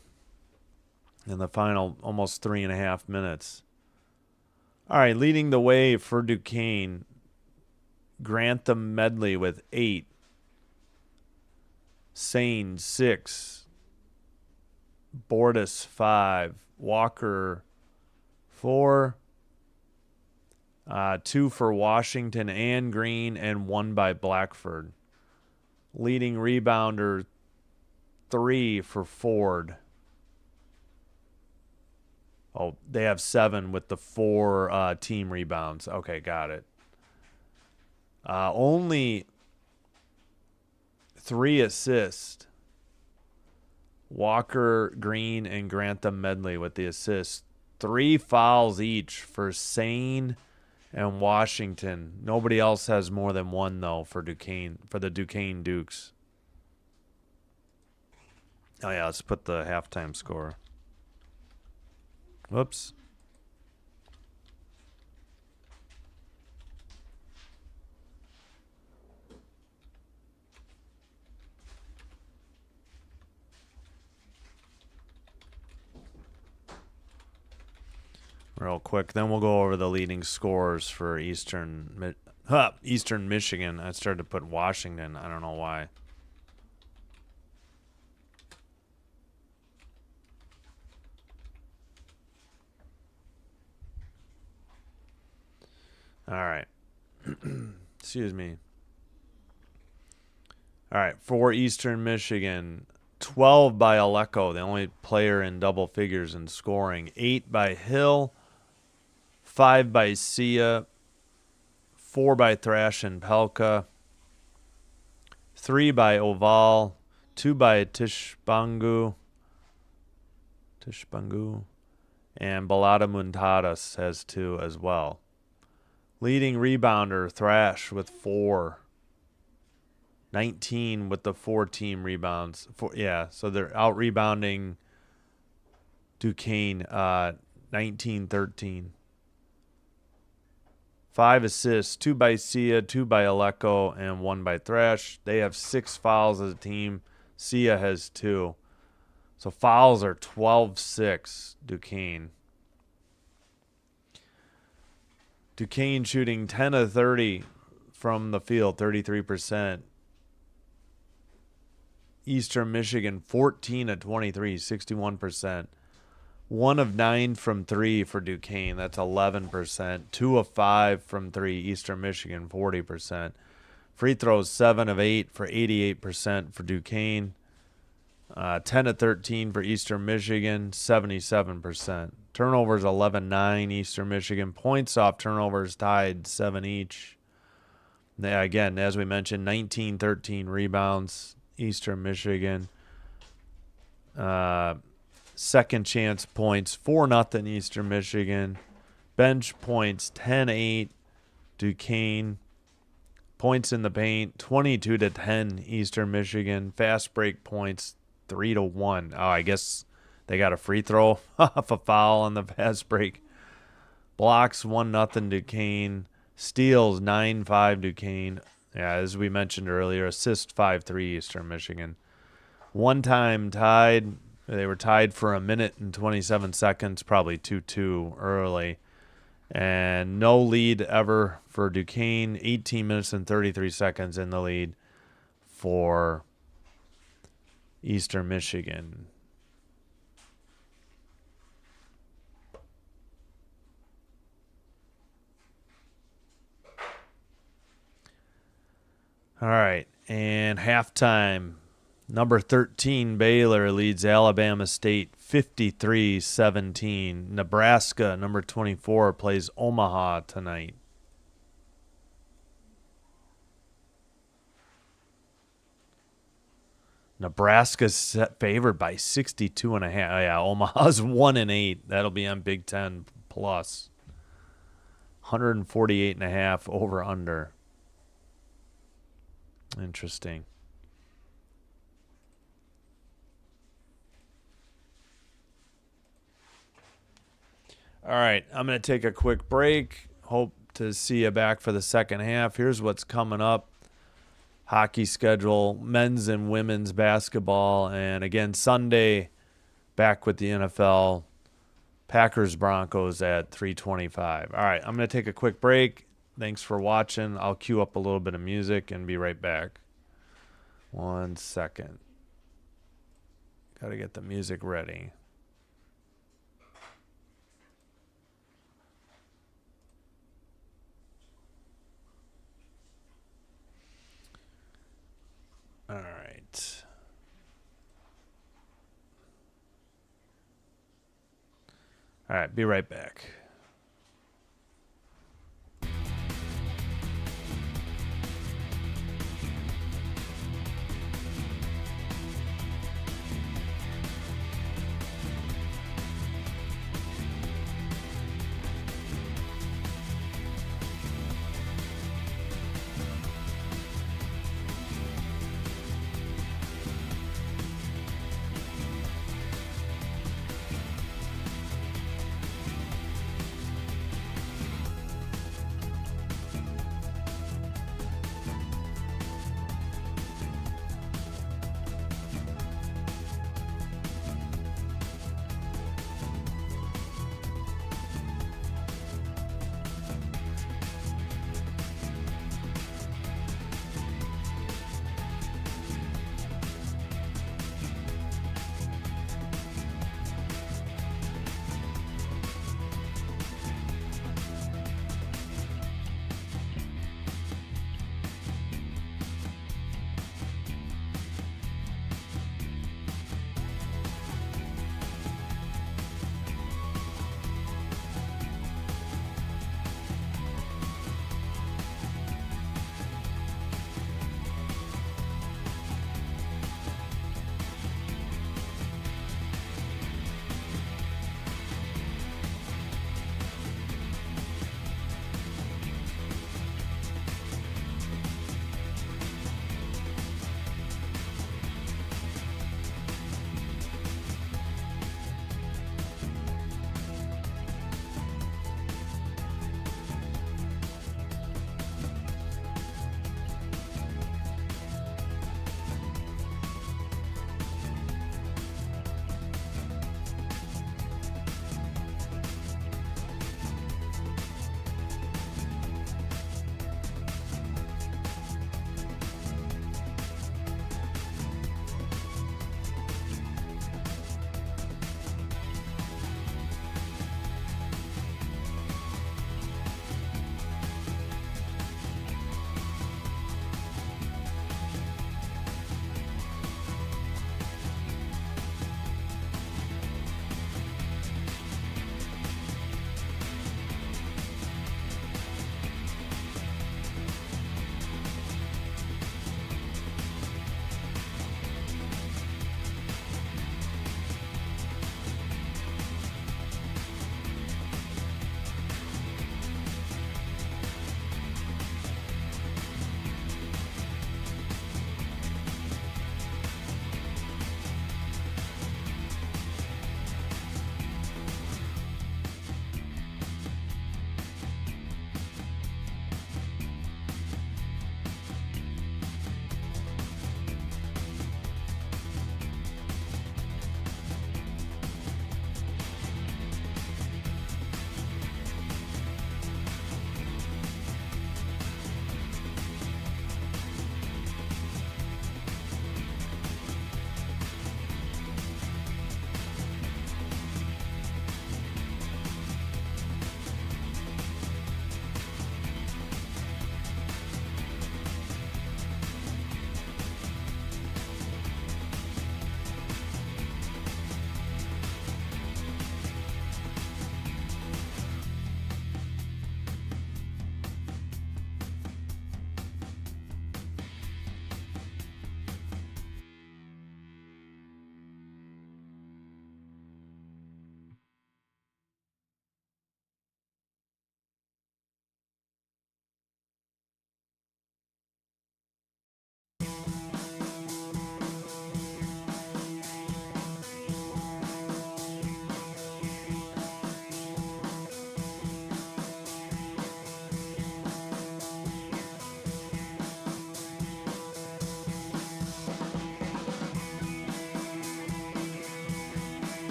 in the final almost 3.5 minutes. All right, leading the way for Duquesne, Grantham Medley with 8. Sane 6, Bordas 5, Walker 4, 2 for Washington and Green, and 1 by Blackford. Leading rebounder 3 for Ford. Oh, they have 7 with the 4 team rebounds. Okay, got it. Only 3 assists. Walker, Green, and Grantham Medley with the assists. 3 fouls each for Sane and Washington. Nobody else has more than 1 though for Duquesne, for the Duquesne Dukes. Oh yeah, let's put the halftime score. Whoops. Real quick, then we'll go over the leading scores for Eastern Michigan. I started to put Washington. I don't know why. All right. Excuse me. All right, for Eastern Michigan, 12 by Aleko, the only player in double figures in scoring. 8 by Hill. 5 by Sia, 4 by Thrash and Pelka, 3 by Oval, 2 by Tishbangu, and Balada Muntadas has 2 as well. Leading rebounder, Thrash with 4. 19 with the 4 team rebounds. So they're out-rebounding Duquesne 19-13. 5 assists, 2 by Sia, 2 by Aleko, and 1 by Thrash. They have 6 fouls as a team. Sia has 2. So fouls are 12-6, Duquesne. Duquesne shooting 10 of 30 from the field, 33%. Eastern Michigan 14 of 23, 61%. 1 of 9 from 3 for Duquesne, that's 11%. 2 of 5 from 3, Eastern Michigan 40%. Free throws 7 of 8 for 88% for Duquesne. 10 of 13 for Eastern Michigan, 77%. Turnovers 11-9 Eastern Michigan. Points off turnovers tied 7 each. Again, as we mentioned, 19-13 rebounds Eastern Michigan. Second chance points 4-0 Eastern Michigan. Bench points 10-8 Duquesne. Points in the paint 22-10 Eastern Michigan. Fast break points 3-1. Oh, I guess they got a free throw off a foul on the fast break. Blocks 1-0 Duquesne. Steals 9-5 Duquesne. Yeah, as we mentioned earlier, assist 5-3 Eastern Michigan. One time tied. They were tied for 1 minute and 27 seconds, probably 2-2 early. And no lead ever for Duquesne. 18 minutes and 33 seconds in the lead for Eastern Michigan. All right, and halftime. Number 13, Baylor leads Alabama State 53-17. Nebraska, number 24, plays Omaha tonight. Nebraska's favored by 62.5. Oh, yeah, Omaha's 1-8. That'll be on Big Ten plus. 148.5 over under. Interesting. All right, I'm going to take a quick break. Hope to see you back for the second half. Here's what's coming up. Hockey schedule, men's and women's basketball, and again, Sunday, back with the NFL. Packers Broncos at 3:25. All right, I'm going to take a quick break. Thanks for watching. I'll cue up a little bit of music and be right back. 1 second. Got to get the music ready. All right. All right, be right back.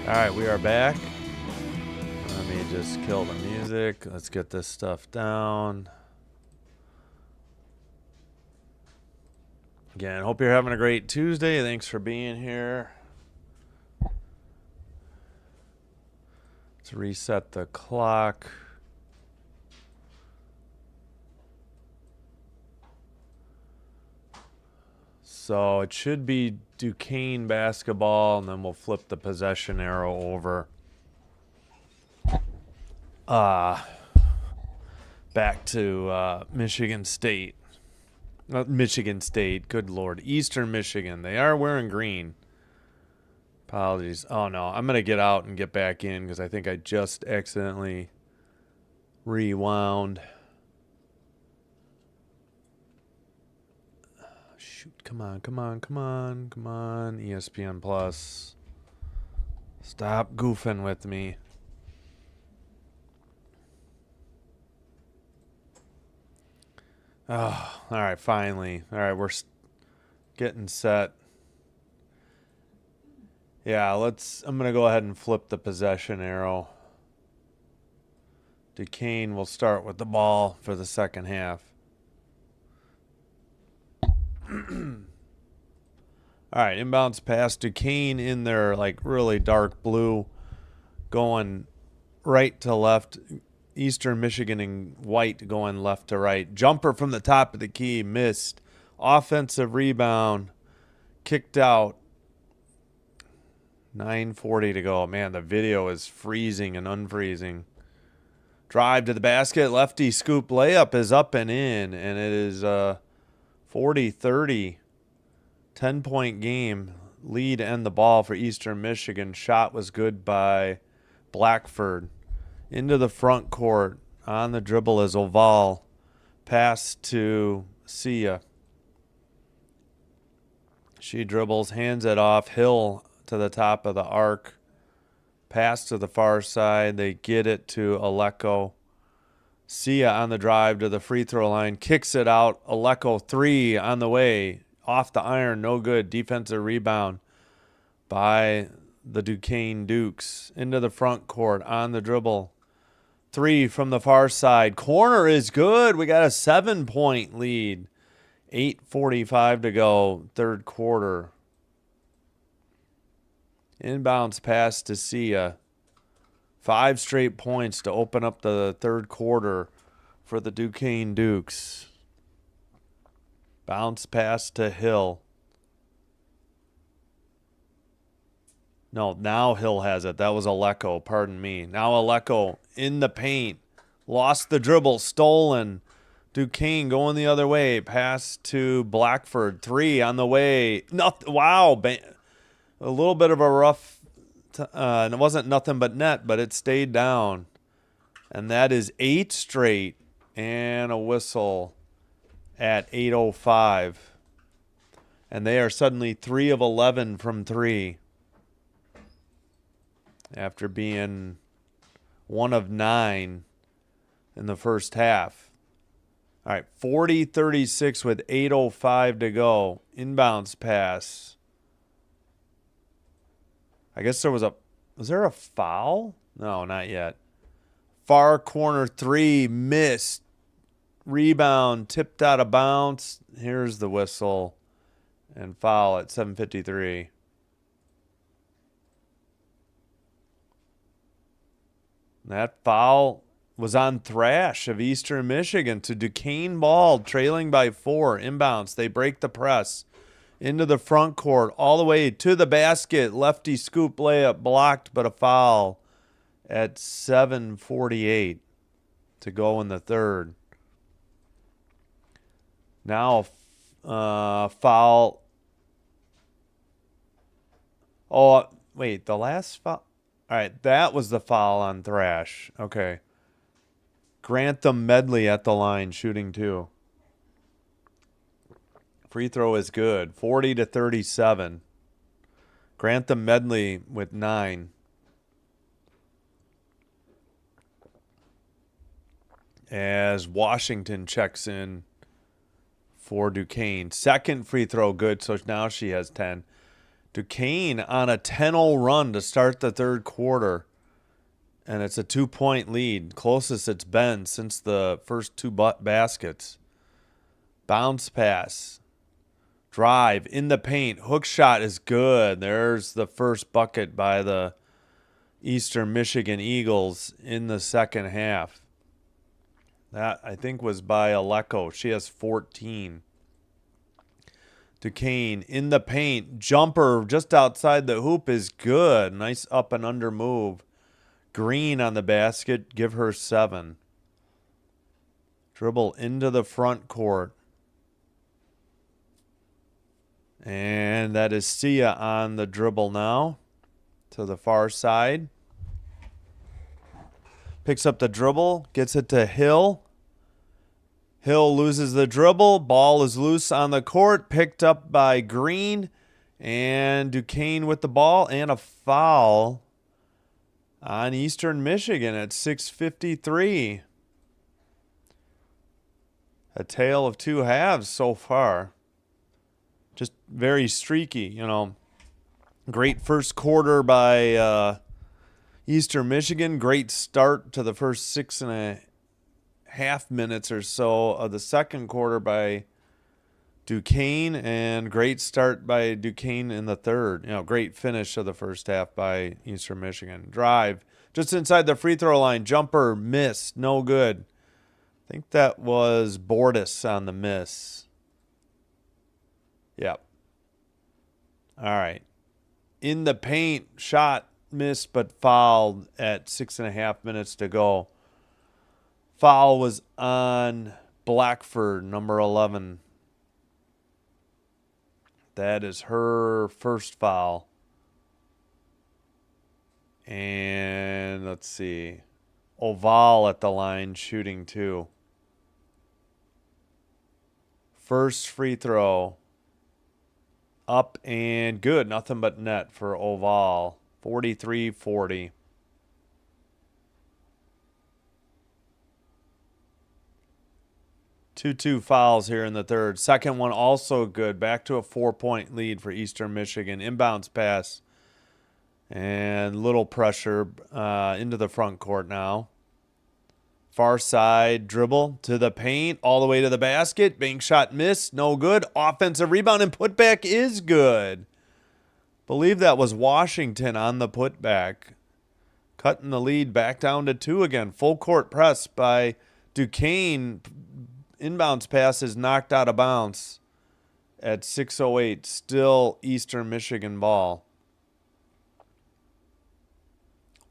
All right, we are back. Let me just kill the music. Let's get this stuff down. Again, hope you're having a great Tuesday. Thanks for being here. Let's reset the clock. So it should be Duquesne basketball, and then we'll flip the possession arrow over. Back to Michigan State. Michigan State, good Lord. Eastern Michigan. They are wearing green. Apologies. Oh, no. I'm going to get out and get back in because I think I just accidentally rewound. Shoot. Come on. ESPN Plus. Stop goofing with me. Oh, all right, finally. All right, we're getting set. Yeah, I'm going to go ahead and flip the possession arrow. Duquesne will start with the ball for the second half. All right, inbounds pass. Duquesne in their like really dark blue, going right to left. Eastern Michigan in white going left to right. Jumper from the top of the key, missed. Offensive rebound, kicked out. 9:40 to go. Man, the video is freezing and unfreezing. Drive to the basket. Lefty scoop layup is up and in, and it is 40-30. 10-point game. Lead and the ball for Eastern Michigan. Shot was good by Blackford. Into the front court. On the dribble is Oval. Pass to Sia. She dribbles, hands it off. Hill to the top of the arc. Pass to the far side. They get it to Aleko. Sia on the drive to the free throw line. Kicks it out. Aleko 3 on the way. Off the iron. No good. Defensive rebound by the Duquesne Dukes. Into the front court. On the dribble. 3 from the far side. Corner is good. We got a 7-point lead. 8:45 to go. Third quarter. Inbounds pass to Sia. 5 straight points to open up the third quarter for the Duquesne Dukes. Bounce pass to Hill. No, now Hill has it. That was Aleko. Pardon me. Now Aleko in the paint. Lost the dribble. Stolen. Duquesne going the other way. Pass to Blackford. 3 on the way. Wow. A little bit of a rough. And it wasn't nothing but net, but it stayed down. And that is 8 straight. And a whistle at 8:05. And they are suddenly 3 of 11 from 3. After being 1 of 9 in the first half. All right, 40-36 with 8:05 to go. Inbounds pass. I guess was there a foul? No, not yet. Far corner 3, missed. Rebound, tipped out of bounds. Here's the whistle. And foul at 7:53. That foul was on Thrash of Eastern Michigan to Duquesne ball, trailing by 4. Inbounds. They break the press. Into the front court, all the way to the basket. Lefty scoop layup blocked, but a foul at 7:48 to go in the third. Now foul. Oh, wait, the last foul. All right, that was the foul on Thrash. Okay. Grantham Medley at the line, shooting 2. Free throw is good. 40-37. Grantham Medley with 9. As Washington checks in for Duquesne. Second free throw good, so now she has 10. Duquesne on a 10-0 run to start the third quarter. And it's a 2-point lead. Closest it's been since the first two baskets. Bounce pass. Drive in the paint. Hook shot is good. There's the first bucket by the Eastern Michigan Eagles in the second half. That, I think, was by Aleko. She has 14. Duquesne in the paint. Jumper just outside the hoop is good. Nice up and under move. Green on the basket. Give her 7. Dribble into the front court. And that is Sia on the dribble now to the far side. Picks up the dribble. Gets it to Hill. Hill loses the dribble. Ball is loose on the court. Picked up by Green. And Duquesne with the ball. And a foul on Eastern Michigan at 6:53. A tale of two halves so far. Just very streaky, you know. Great first quarter by Eastern Michigan. Great start to the first 6.5 minutes or so of the second quarter by Duquesne. And great start by Duquesne in the third. You know, great finish of the first half by Eastern Michigan. Drive just inside the free throw line. Jumper missed. No good. I think that was Bortis on the miss. Yep. All right. In the paint, shot missed but fouled at 6.5 minutes to go. Foul was on Blackford, number 11. That is her first foul. And let's see. Oval at the line, shooting 2. First free throw. Up and good. Nothing but net for Oval. 43-40. Two fouls here in the third. Second one also good. Back to a 4-point lead for Eastern Michigan. Inbounds pass. And little pressure into the front court now. Far side dribble to the paint, all the way to the basket. Bank shot missed, no good. Offensive rebound and putback is good. Believe that was Washington on the putback. Cutting the lead back down to 2 again. Full court press by Duquesne. Inbounds pass is knocked out of bounds at 6:08. Still Eastern Michigan ball.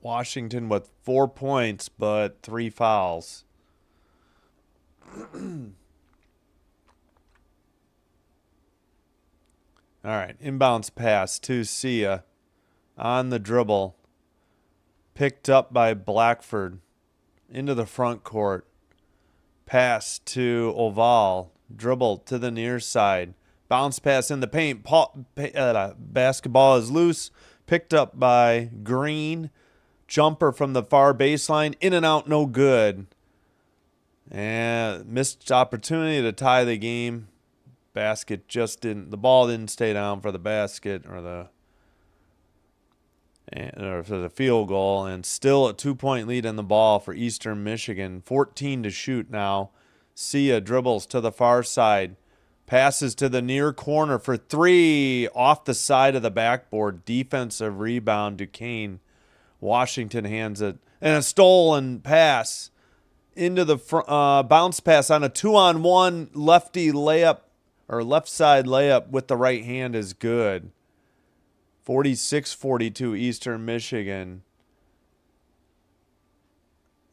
Washington with 4 points, but 3 fouls. All right, inbounds pass to Sia on the dribble. Picked up by Blackford into the front court. Pass to Oval. Dribble to the near side. Bounce pass in the paint. Basketball is loose. Picked up by Green. Jumper from the far baseline. In and out, no good. And missed opportunity to tie the game. Basket just didn't. The ball didn't stay down for the basket or for the field goal. And still a 2-point lead in the ball for Eastern Michigan. 14 to shoot now. Sia dribbles to the far side. Passes to the near corner for 3. Off the side of the backboard. Defensive rebound. Duquesne. Washington hands it. And a stolen pass into the bounce pass on a 2-on-1 lefty layup or left side layup with the right hand is good. 46-42 Eastern Michigan.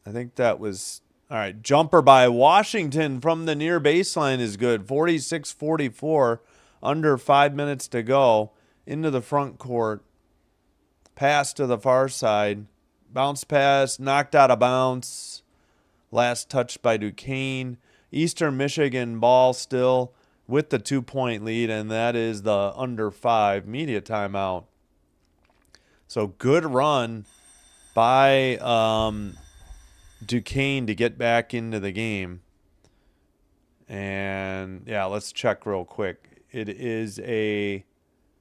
I think that was all right. Jumper by Washington from the near baseline is good. 46-44. Under 5 minutes to go. Into the front court. Pass to the far side. Bounce pass. Knocked out of bounds. Last touch by Duquesne. Eastern Michigan ball still with the 2-point lead, and that is the under 5 media timeout. So good run by Duquesne to get back into the game. And, yeah, let's check real quick. It is a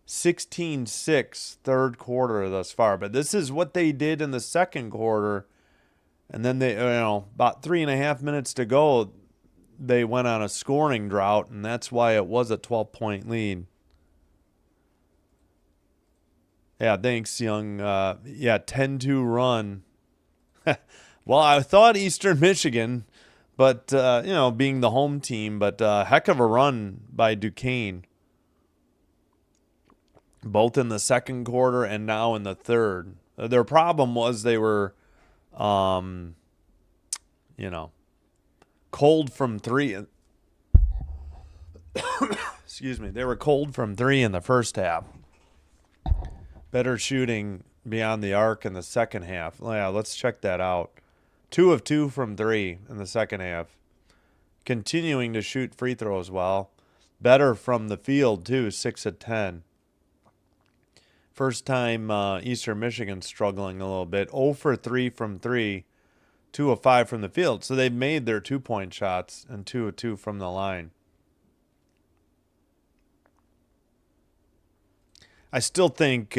16-6 third quarter thus far. But this is what they did in the second quarter. And then they, about 3.5 minutes to go, they went on a scoring drought, and that's why it was a 12-point lead. Yeah, thanks, Young. 10-2 run. Well, I thought Eastern Michigan, but, being the home team, but heck of a run by Duquesne. Both in the second quarter and now in the third. Their problem was they were, cold from three. Excuse me. They were cold from three in the first half. Better shooting beyond the arc in the second half. Yeah, let's check that out. 2 of 2 from 3 in the second half. Continuing to shoot free throws well. Better from the field, too, 6 of 10. First time Eastern Michigan struggling a little bit. 0 for 3 from 3. 2 of 5 from the field. So they've made their 2-point shots and 2 of 2 from the line. I still think,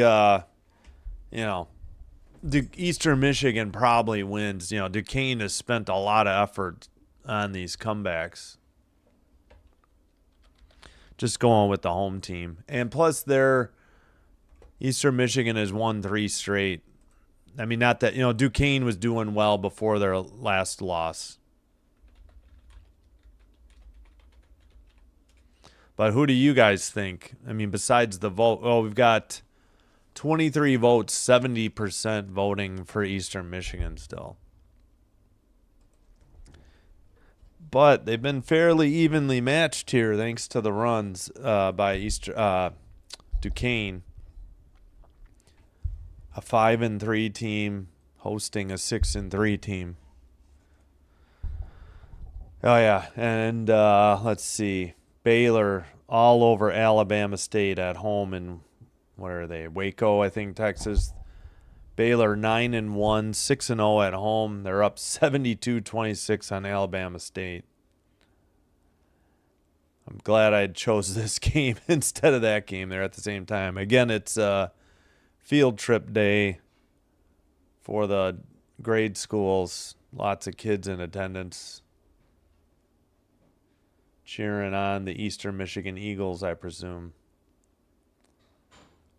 Eastern Michigan probably wins. Duquesne has spent a lot of effort on these comebacks. Just going with the home team. And plus, Eastern Michigan has won 3 straight. I mean, not that, Duquesne was doing well before their last loss. But who do you guys think? I mean, besides the vote, we've got 23 votes, 70% voting for Eastern Michigan still. But they've been fairly evenly matched here thanks to the runs by Duquesne. A 5-3 team hosting a 6-3 team. Oh, yeah. And let's see. Baylor all over Alabama State at home in, where are they? Waco, I think, Texas. Baylor 9-1, 6-0 at home. They're up 72-26 on Alabama State. I'm glad I chose this game instead of that game there at the same time. Again, it's field trip day for the grade schools. Lots of kids in attendance. Cheering on the Eastern Michigan Eagles, I presume.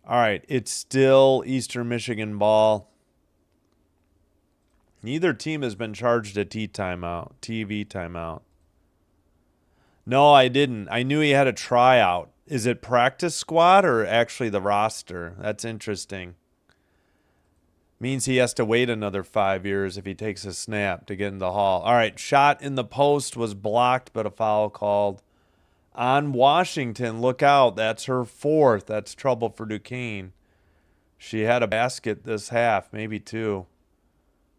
All right, it's still Eastern Michigan ball. Neither team has been charged a TV timeout. No, I didn't. I knew he had a tryout. Is it practice squad or actually the roster? That's interesting. Means he has to wait another 5 years if he takes a snap to get in the hall. All right, shot in the post was blocked, but a foul called on Washington. Look out. That's her 4th. That's trouble for Duquesne. She had a basket this half, maybe 2.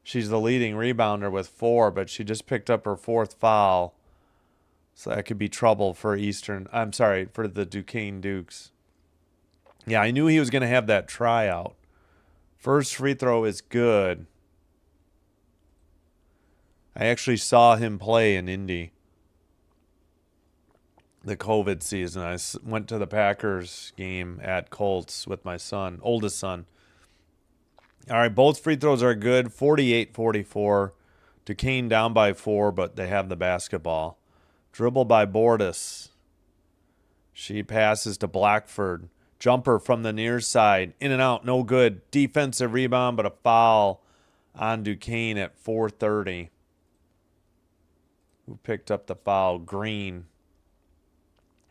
She's the leading rebounder with 4, but she just picked up her 4th foul. So that could be trouble for for the Duquesne Dukes. Yeah, I knew he was going to have that tryout. First free throw is good. I actually saw him play in Indy. The COVID season. I went to the Packers game at Colts with my son, oldest son. All right, both free throws are good. 48-44. Duquesne down by 4, but they have the basketball. Dribble by Bordas. She passes to Blackford. Jumper from the near side. In and out, no good. Defensive rebound, but a foul on Duquesne at 4:30. Who picked up the foul? Green.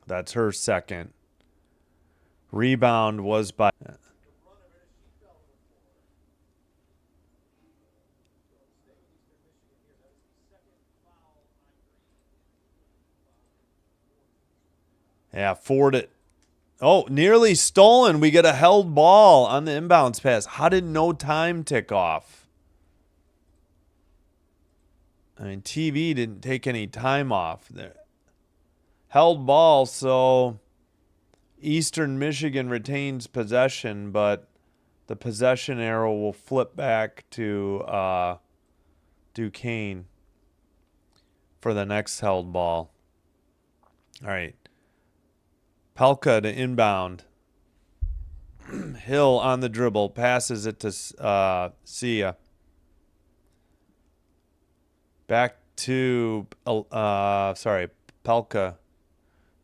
That's her 2nd. Rebound was by... Yeah, Ford. Oh, nearly stolen. We get a held ball on the inbounds pass. How did no time tick off? I mean, TV didn't take any time off there. Held ball, so Eastern Michigan retains possession, but the possession arrow will flip back to Duquesne for the next held ball. All right. Pelka to inbound. Hill on the dribble, passes it to Sia. Back to, Pelka.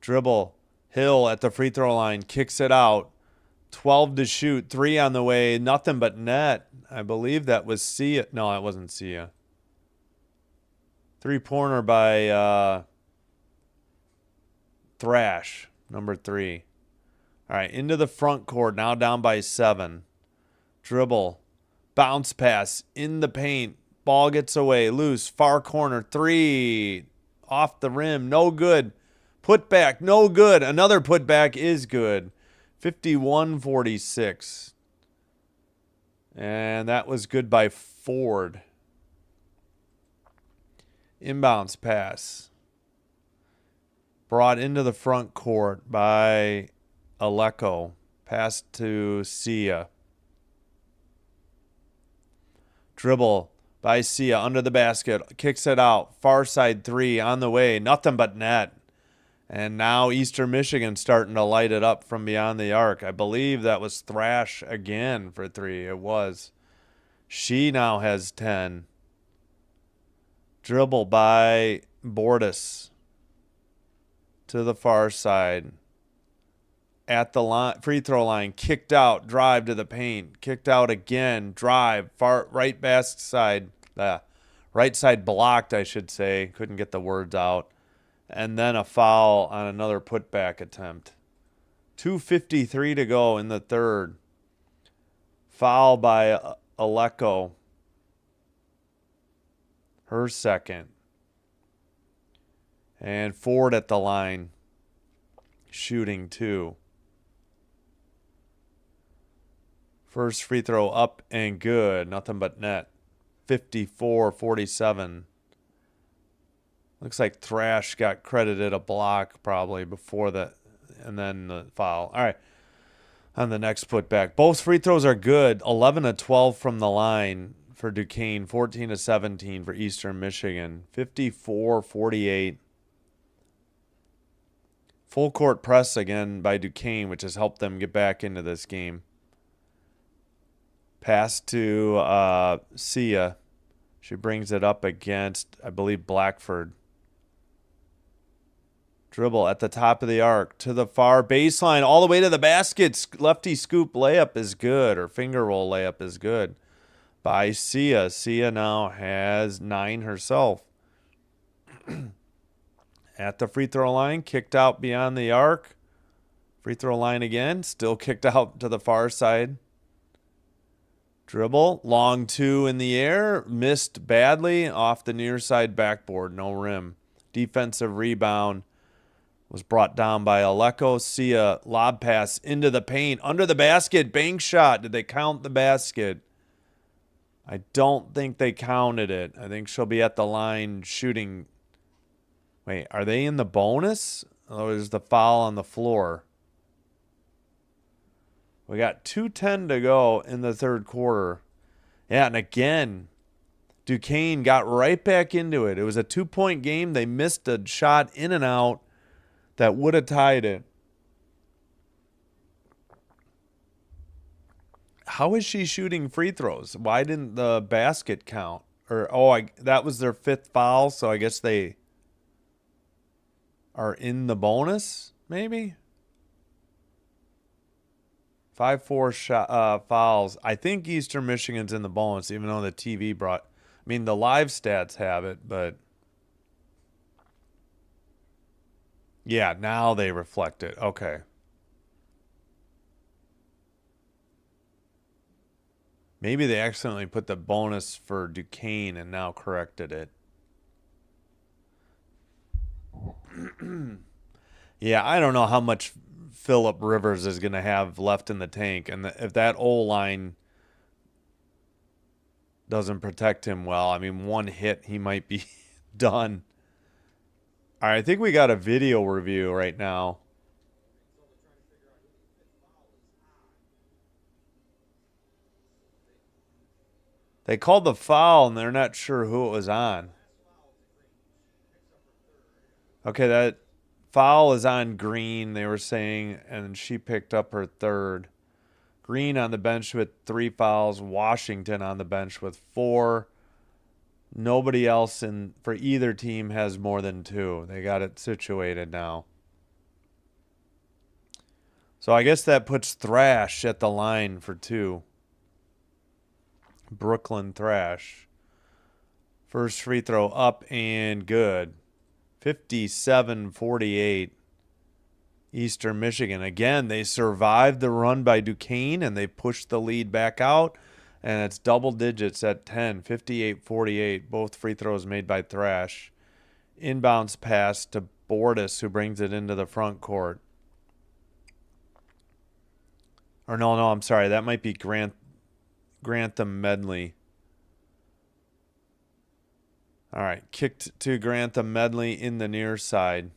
Dribble. Hill at the free throw line, kicks it out. 12 to shoot, 3 on the way, nothing but net. I believe that was Sia. No, that wasn't Sia. Three-pointer by Thrash, number 3. All right, into the front court, now down by 7. Dribble. Bounce pass in the paint. Ball gets away, loose, far corner, 3. Off the rim, no good. Put back, no good. Another put back is good. 51-46. And that was good by Ford. Inbounds pass. Brought into the front court by Aleko. Pass to Sia. Dribble by Sia under the basket. Kicks it out. Far side 3 on the way. Nothing but net. And now Eastern Michigan starting to light it up from beyond the arc. I believe that was Thrash again for 3. It was. She now has 10. Dribble by Bordas to the far side. At the line, free throw line, kicked out, drive to the paint, kicked out again, drive, far right side blocked, I should say. Couldn't get the words out. And then a foul on another putback attempt. 2:53 to go in the third. Foul by Aleko. Her second. And Ford at the line. Shooting 2. First free throw up and good. Nothing but net. 54-47. Looks like Thrash got credited a block probably before that, and then the foul. All right, on the next putback. Both free throws are good. 11-12 from the line for Duquesne. 14-17 for Eastern Michigan. 54-48. Full court press again by Duquesne, which has helped them get back into this game. Pass to Sia. She brings it up against, I believe, Blackford. Dribble at the top of the arc to the far baseline, all the way to the basket. Lefty scoop layup is good, or finger roll layup is good by Sia. Sia now has 9 herself. At the free throw line, kicked out beyond the arc. Free throw line again, still kicked out to the far side. Dribble, long 2 in the air, missed badly off the near side backboard, no rim. Defensive rebound was brought down by Aleko. Sia lob pass into the paint, under the basket, bank shot. Did they count the basket? I don't think they counted it. I think she'll be at the line shooting. Wait, are they in the bonus? Oh, there's the foul on the floor. We got 2:10 to go in the third quarter. Yeah, and again, Duquesne got right back into it. It was a 2-point game. They missed a shot in and out that would have tied it. How is she shooting free throws? Why didn't the basket count? Or that was their 5th foul, so I guess they are in the bonus, maybe? 5-4 fouls. I think Eastern Michigan's in the bonus, even though the TV brought... I mean, the live stats have it, but... Yeah, now they reflect it. Okay. Maybe they accidentally put the bonus for Duquesne and now corrected it. Yeah, I don't know how much Phillip Rivers is going to have left in the tank. And if that O-line doesn't protect him well, I mean, one hit, he might be done. All right, I think we got a video review right now. They called the foul, and they're not sure who it was on. Okay, that foul is on Green, they were saying, and she picked up her 3rd. Green on the bench with 3 fouls. Washington on the bench with 4. Nobody else for either team has more than 2. They got it situated now. So I guess that puts Thrash at the line for 2. Brooklyn Thrash. First free throw up and good. 57-48. Eastern Michigan. Again, they survived the run by Duquesne, and they pushed the lead back out. And it's double digits at 10. 58-48. Both free throws made by Thrash. Inbounds pass to Bordas, who brings it into the front court. Or no, I'm sorry. That might be Grantham Medley. All right, kicked to Grantham Medley in the near side.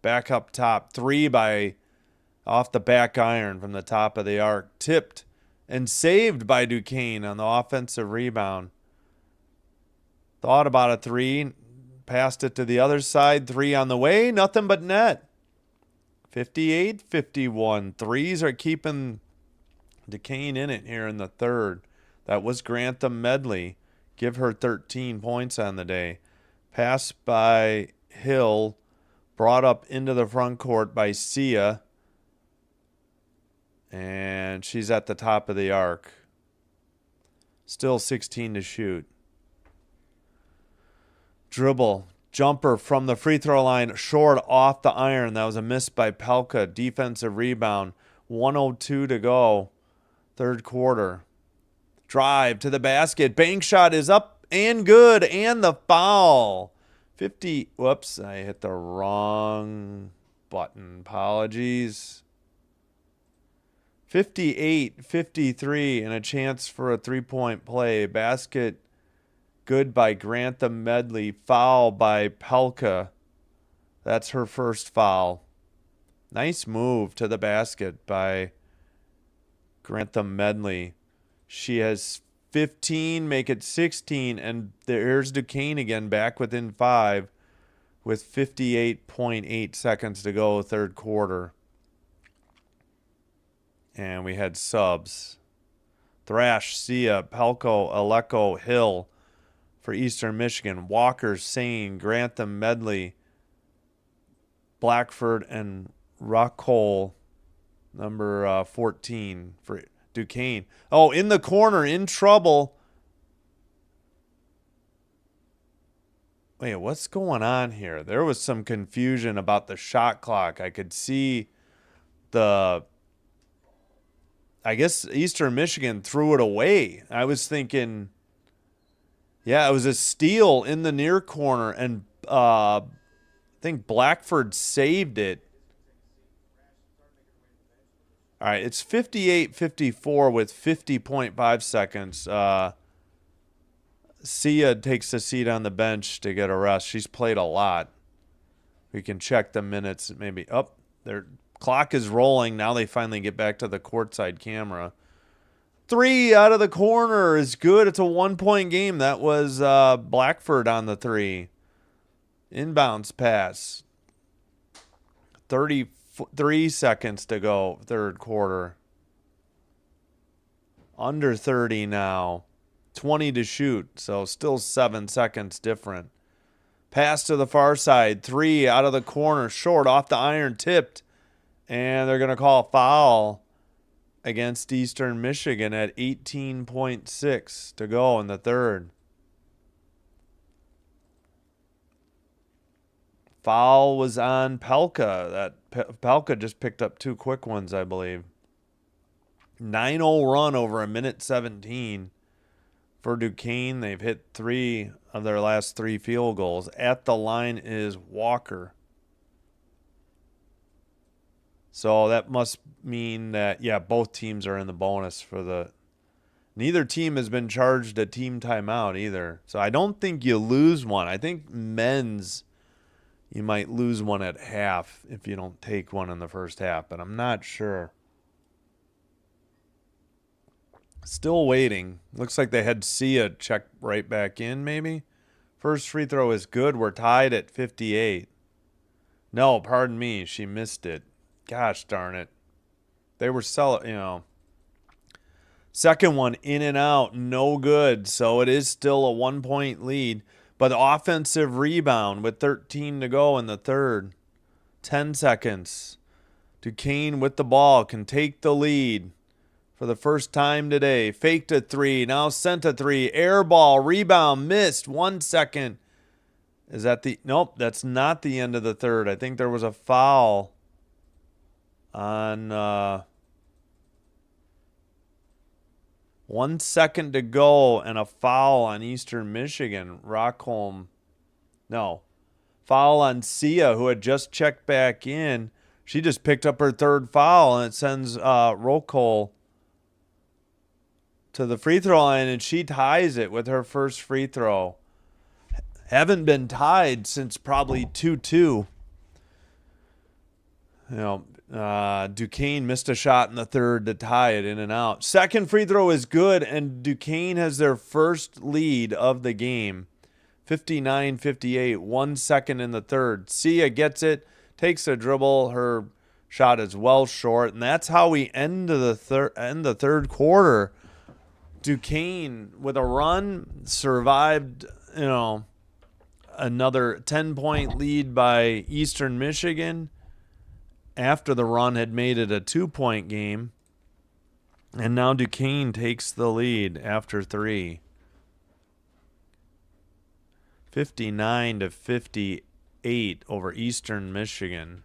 Back up top. 3 by off the back iron from the top of the arc. Tipped and saved by Duquesne on the offensive rebound. Thought about a 3. Passed it to the other side. 3 on the way. Nothing but net. 58-51. Threes are keeping Duquesne in it here in the third. That was Grantham Medley. Give her 13 points on the day. Pass by Hill. Brought up into the front court by Sia. And she's at the top of the arc. Still 16 to shoot. Dribble. Jumper from the free throw line. Short off the iron. That was a miss by Pelka. Defensive rebound. 1:02 to go. Third quarter. Drive to the basket. Bank shot is up and good. And the foul. 50. Whoops. I hit the wrong button. Apologies. 58-53 and a chance for a 3-point play. Basket good by Grantham Medley. Foul by Pelka. That's her first foul. Nice move to the basket by Grantham Medley. She has 15, make it 16, and there's Duquesne again back within 5 with 58.8 seconds to go, third quarter. And we had subs. Thrash, Sia, Pelko, Aleko, Hill for Eastern Michigan. Walker, Sane, Grantham Medley, Blackford, and Rockhold, number 14 for Duquesne. Oh, in the corner, in trouble. Wait, what's going on here? There was some confusion about the shot clock. I could see I guess Eastern Michigan threw it away. I was thinking, yeah, it was a steal in the near corner, and I think Blackford saved it. All right, it's 58-54 with 50.5 seconds. Sia takes a seat on the bench to get a rest. She's played a lot. We can check the minutes. Maybe their clock is rolling. Now they finally get back to the courtside camera. 3 out of the corner is good. It's a 1-point game. That was Blackford on the 3. Inbounds pass. 33 seconds to go, third quarter. Under 30 now. 20 to shoot, so still 7 seconds different. Pass to the far side. 3 out of the corner. Short off the iron, tipped. And they're going to call a foul against Eastern Michigan at 18.6 to go in the third. Foul was on Pelka. Pelka just picked up 2 quick ones, I believe. 9-0 run over a minute 17 for Duquesne. They've hit 3 of their last 3 field goals. At the line is Walker. So that must mean that, yeah, both teams are in the bonus for the... Neither team has been charged a team timeout either. So I don't think you lose one. I think men's, you might lose one at half if you don't take one in the first half, but I'm not sure. Still waiting. Looks like they had Sia check right back in, maybe. First free throw is good. We're tied at 58. No, pardon me. She missed it. Gosh darn it. They were Second one in and out, no good. So it is still a 1-point lead. But the offensive rebound with 13 to go in the third. 10 seconds. Duquesne with the ball can take the lead for the first time today. Faked a three, now sent a three. Air ball, rebound, missed. 1 second. Is that the... Nope, that's not the end of the third. I think there was a foul on... 1 second to go and a foul on Eastern Michigan. Rockholm. No. Foul on Sia, who had just checked back in. She just picked up her third foul, and it sends Rockholm to the free throw line, and she ties it with her first free throw. Haven't been tied since probably 2-2. Duquesne missed a shot in the third to tie it in and out. Second free throw is good, and Duquesne has their first lead of the game. 59-58, 1 second in the third. Sia gets it, takes a dribble. Her shot is well short, and that's how we end the third quarter. Duquesne, with a run, survived, another 10-point lead by Eastern Michigan after the run had made it a 2-point game. And now Duquesne takes the lead after three. 59-58 over Eastern Michigan.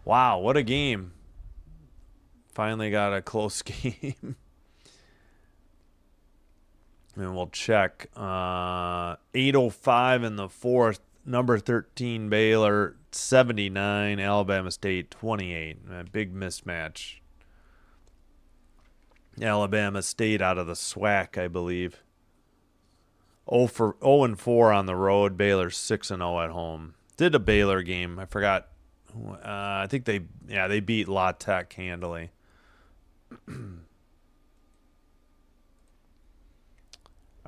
Wow, what a game. Finally got a close game. And we'll check. 8:05 in the fourth. Number 13 Baylor 79, Alabama State 28. A big mismatch. Alabama State out of the SWAC, I believe. 0-4 on the road. Baylor 6-0 at home. Did a Baylor game. I forgot. I think they beat La Tech handily.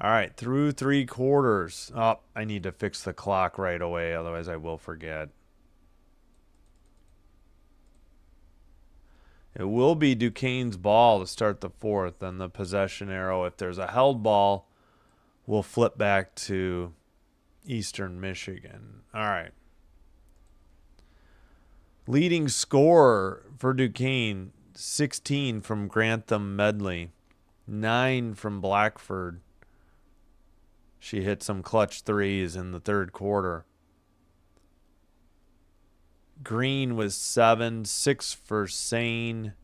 All right, through three quarters. Oh, I need to fix the clock right away, otherwise I will forget. It will be Duquesne's ball to start the fourth, and the possession arrow, if there's a held ball, will flip back to Eastern Michigan. All right. Leading scorer for Duquesne, 16 from Grantham Medley, 9 from Blackford. She hit some clutch threes in the third quarter. Green was 7, 6 for Sane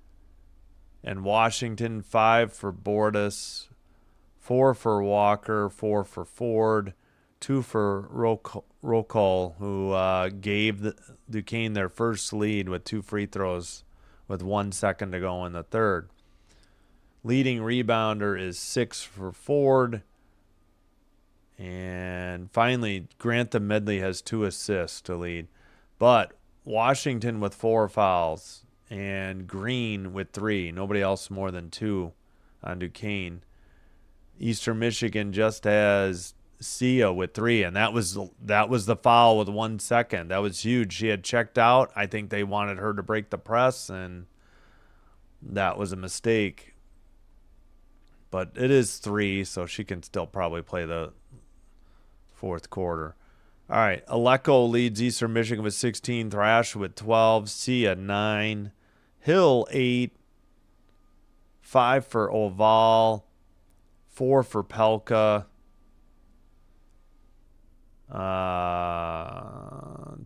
and Washington, 5 for Bordas, 4 for Walker, 4 for Ford, 2 for Rokol, who gave Duquesne their first lead with 2 free throws with 1 second to go in the third. Leading rebounder is 6 for Ford. And finally, Grantham Medley has 2 assists to lead. But Washington with 4 fouls and Green with 3. Nobody else more than 2 on Duquesne. Eastern Michigan just has Sia with 3, and that was the foul with 1 second. That was huge. She had checked out. I think they wanted her to break the press, and that was a mistake. But it is 3, so she can still probably play the fourth quarter. All right, Alecko leads Eastern Michigan with 16, Thrash with 12, Sia 9, Hill 8, 5 for Oval, 4 for Pelka,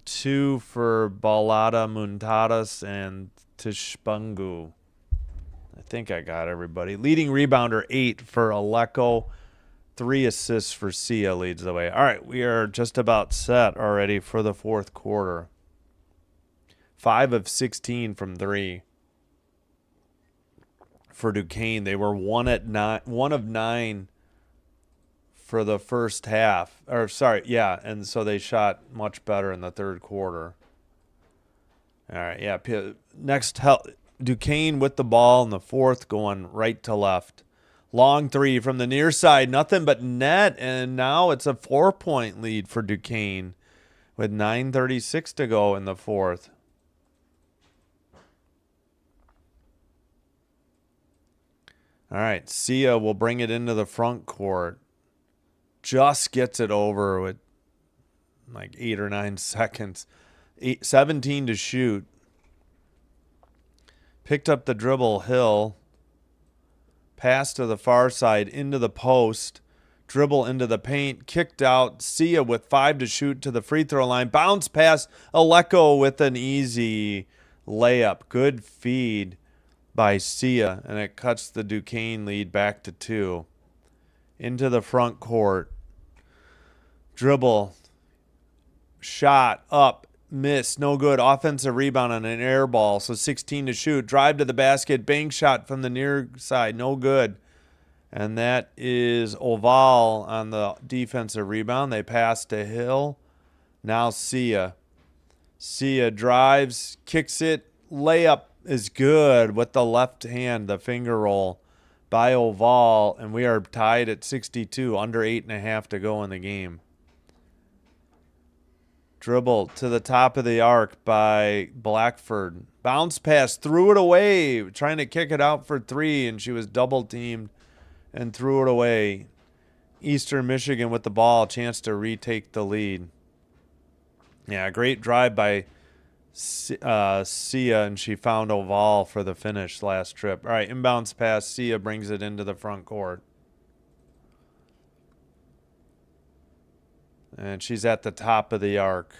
2 for Balada Muntadas and Tishbungu. I think I got everybody. Leading rebounder 8 for Alecko. 3 assists for Sia leads the way. All right, we are just about set already for the fourth quarter. 5 of 16 from 3 for Duquesne. They were 1 of 9 for the first half. And so they shot much better in the third quarter. All right, yeah. Next, Duquesne with the ball in the fourth, going right to left. Long 3 from the near side, nothing but net, and now it's a 4-point lead for Duquesne with 9:36 to go in the fourth. All right, Sia will bring it into the front court. Just gets it over with like 8 or 9 seconds. 17 to shoot. Picked up the dribble, Hill. Pass to the far side, into the post. Dribble into the paint, kicked out. Sia with 5 to shoot to the free throw line. Bounce pass, Aleko with an easy layup. Good feed by Sia, and it cuts the Duquesne lead back to 2. Into the front court. Dribble. Shot up. Miss. No good. Offensive rebound on an air ball. So 16 to shoot. Drive to the basket. Bank shot from the near side. No good. And that is Oval on the defensive rebound. They pass to Hill. Now Sia. Sia drives. Kicks it. Layup is good with the left hand. The finger roll by Oval. And we are tied at 62. Under 8.5 to go in the game. Dribble to the top of the arc by Blackford. Bounce pass, threw it away, trying to kick it out for 3, and she was double teamed and threw it away. Eastern Michigan with the ball, chance to retake the lead. Yeah, great drive by Sia, and she found Oval for the finish last trip. All right, inbounds pass, Sia brings it into the front court. And she's at the top of the arc.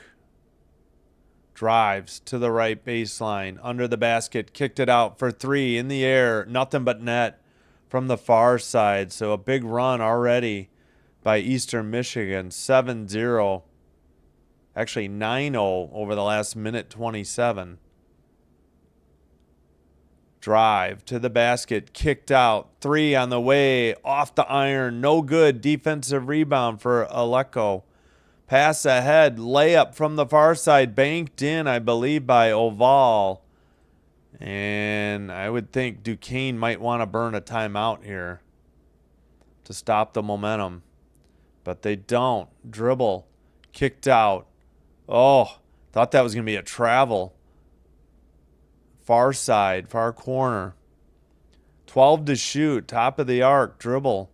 Drives to the right baseline. Under the basket. Kicked it out for 3 in the air. Nothing but net from the far side. So a big run already by Eastern Michigan. 7-0. Actually 9-0 over the last minute 27. Drive to the basket. Kicked out. 3 on the way. Off the iron. No good. Defensive rebound for Aleko. Pass ahead, layup from the far side, banked in, I believe, by Oval. And I would think Duquesne might want to burn a timeout here to stop the momentum. But they don't. Dribble, kicked out. Oh, thought that was going to be a travel. Far side, far corner. 12 to shoot, top of the arc, dribble.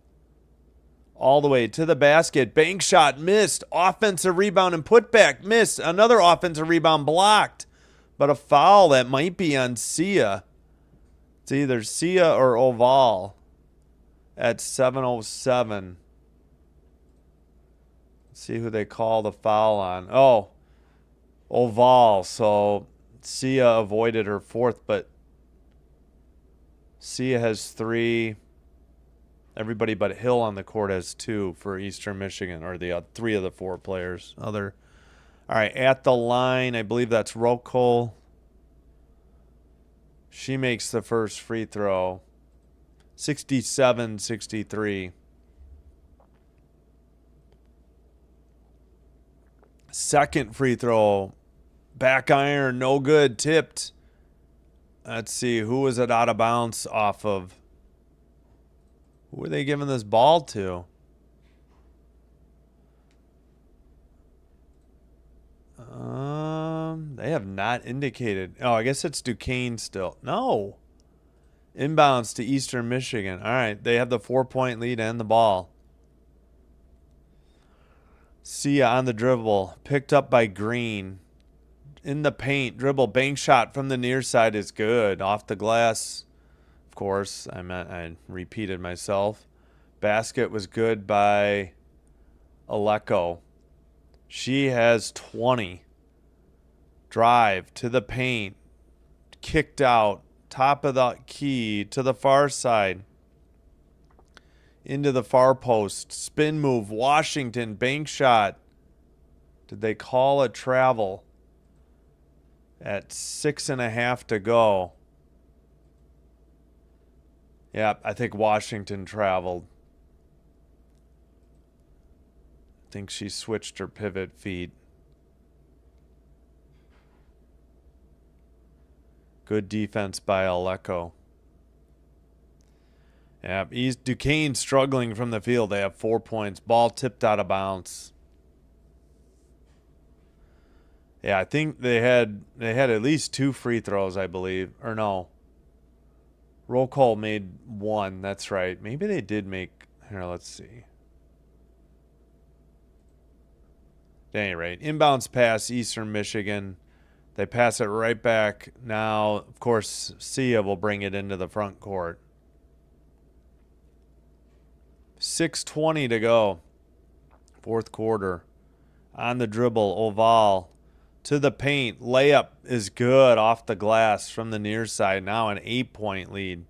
All the way to the basket. Bank shot missed. Offensive rebound and putback missed. Another offensive rebound blocked. But a foul that might be on Sia. It's either Sia or Oval at 7:07. Let's see who they call the foul on. Oh, Oval. So Sia avoided her 4th, but Sia has 3. Everybody but Hill on the court has 2 for Eastern Michigan, or the 3 of the 4 players. All right, at the line, I believe that's Rocco. She makes the first free throw. 67-63. Second free throw. Back iron, no good, tipped. Let's see, who was it out of bounds off of? Who are they giving this ball to? They have not indicated. Oh, I guess it's Duquesne still. No. Inbounds to Eastern Michigan. All right, they have the 4-point lead and the ball. Sia on the dribble. Picked up by Green. In the paint. Dribble. Bank shot from the near side is good. Off the glass. Of course, I repeated myself. Basket was good by Aleko. She has 20. Drive to the paint. Kicked out. Top of the key to the far side. Into the far post. Spin move. Washington. Bank shot. Did they call a travel? At 6.5 to go. Yep, I think Washington traveled. I think she switched her pivot feet. Good defense by Aleko. Yep, Duquesne struggling from the field. They have 4 points. Ball tipped out of bounds. Yeah, I think they had at least 2 free throws, I believe. Or no. Roll call made 1. That's right. Maybe they did make. Here, let's see. At any rate, inbounds pass, Eastern Michigan. They pass it right back. Now, of course, Sia will bring it into the front court. 6:20 to go. Fourth quarter. On the dribble, Oval to the paint. Layup is good off the glass from the near side. Now an 8-point lead.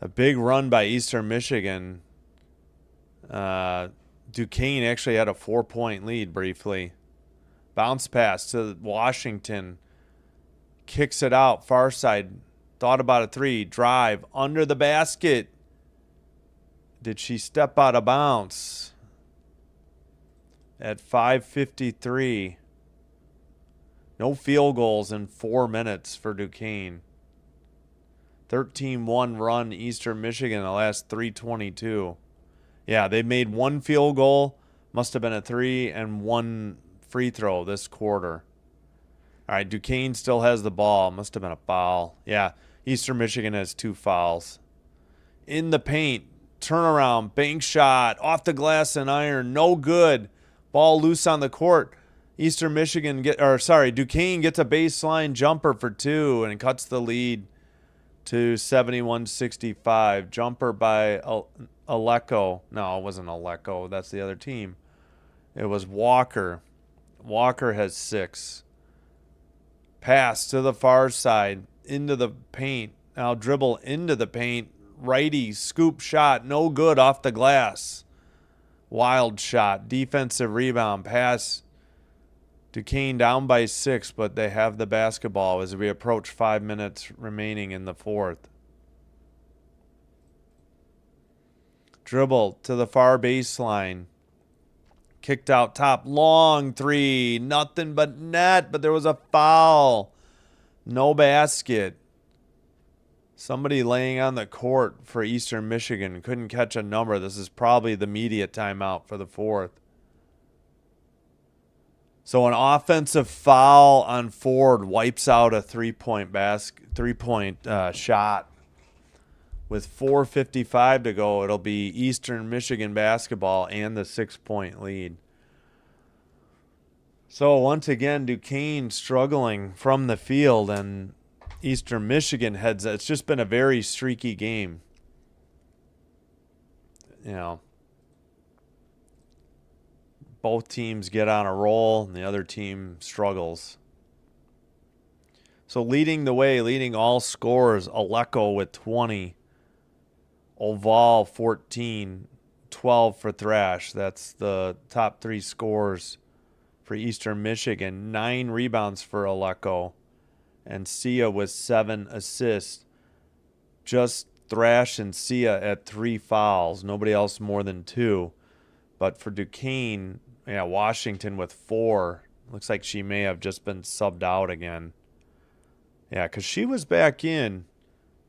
A big run by Eastern Michigan. Duquesne actually had a 4-point lead briefly. Bounce pass to Washington. Kicks it out. Far side. Thought about a 3. Drive. Under the basket. Did she step out of bounds? At 5:53. No field goals in 4 minutes for Duquesne. 13-1 run Eastern Michigan in the last 3:22. Yeah, they made 1 field goal. Must have been a 3 and 1 free throw this quarter. All right, Duquesne still has the ball. Must have been a foul. Yeah, Eastern Michigan has 2 fouls. In the paint, turnaround, bank shot, off the glass and iron, no good. Ball loose on the court. Duquesne gets a baseline jumper for 2 and cuts the lead to 71-65. Jumper by Aleko. No, it wasn't Aleko. That's the other team. It was Walker. Walker has 6. Pass to the far side, into the paint. Now dribble into the paint. Righty scoop shot, no good off the glass. Wild shot, defensive rebound, pass. Duquesne down by 6, but they have the basketball as we approach 5 minutes remaining in the fourth. Dribble to the far baseline. Kicked out top, long 3, nothing but net, but there was a foul. No basket. Somebody laying on the court for Eastern Michigan couldn't catch a number. This is probably the media timeout for the fourth. So an offensive foul on Ford wipes out a 3-point shot. With 4:55 to go, it'll be Eastern Michigan basketball and the 6-point lead. So once again, Duquesne struggling from the field, and Eastern Michigan heads. It's just been a very streaky game. You know, both teams get on a roll, and the other team struggles. So leading the way, leading all scorers, Aleko with 20. Oval 14, 12 for Thrash. That's the top 3 scores for Eastern Michigan. 9 rebounds for Aleko. And Sia with 7 assists. Just Thrash and Sia at 3 fouls. Nobody else more than 2. But for Duquesne, yeah, Washington with 4. Looks like she may have just been subbed out again. Yeah, because she was back in.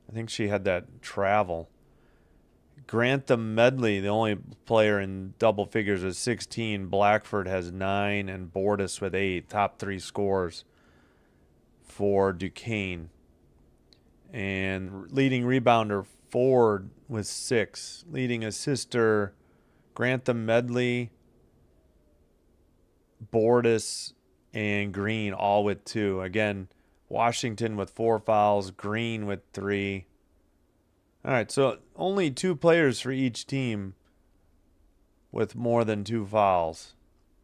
I think she had that travel. Grantham Medley, the only player in double figures, with 16. Blackford has 9, and Bordas with 8. Top 3 scores for Duquesne. And leading rebounder Ford with 6. Leading assister Grantham Medley, Bordas, and Green all with 2. Again, Washington with 4 fouls, Green with 3. All right, so only 2 players for each team with more than 2 fouls.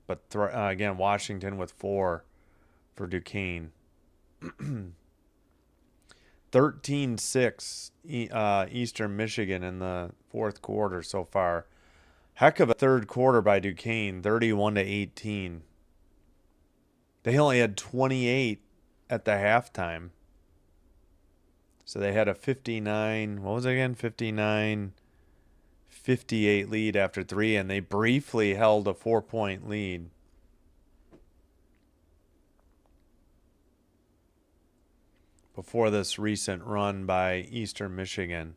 But again, Washington with 4 for Duquesne. 13-6 Eastern Michigan in the fourth quarter so far. Heck of a third quarter by Duquesne, 31-18. They only had 28 at the halftime. So they had a 58 lead after 3, and they briefly held a 4-point lead. Before this recent run by Eastern Michigan.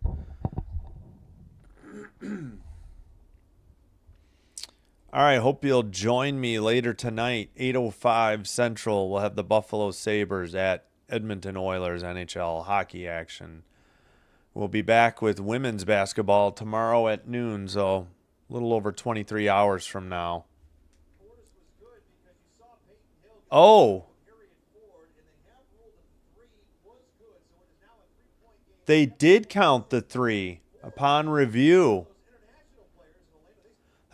All right, hope you'll join me later tonight, 8:05 Central. We'll have the Buffalo Sabres at Edmonton Oilers NHL hockey action. We'll be back with women's basketball tomorrow at noon, so a little over 23 hours from now. Oh, they did count the 3 upon review.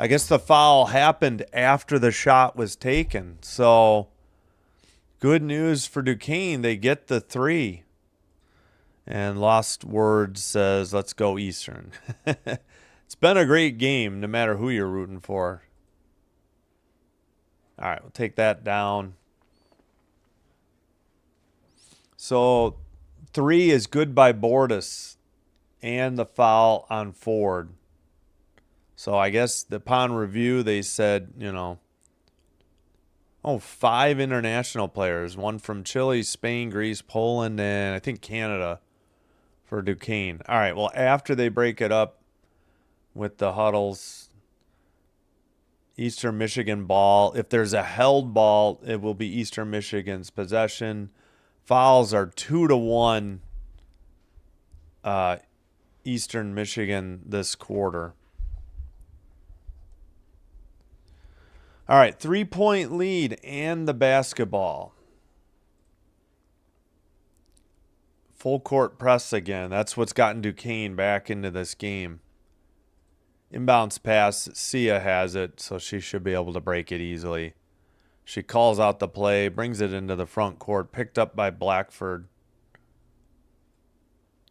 I guess the foul happened after the shot was taken. So, good news for Duquesne. They get the 3. And Lost Words says, let's go Eastern. It's been a great game, no matter who you're rooting for. All right, we'll take that down. So, 3 is good by Bordas and the foul on Ford. So I guess upon review, they said, 5 international players. One from Chile, Spain, Greece, Poland, and I think Canada for Duquesne. All right, well, after they break it up with the huddles, Eastern Michigan ball. If there's a held ball, it will be Eastern Michigan's possession. Fouls are 2-1 Eastern Michigan this quarter. All right, 3-point lead and the basketball. Full court press again. That's what's gotten Duquesne back into this game. Inbounds pass. Sia has it, so she should be able to break it easily. She calls out the play, brings it into the front court, picked up by Blackford.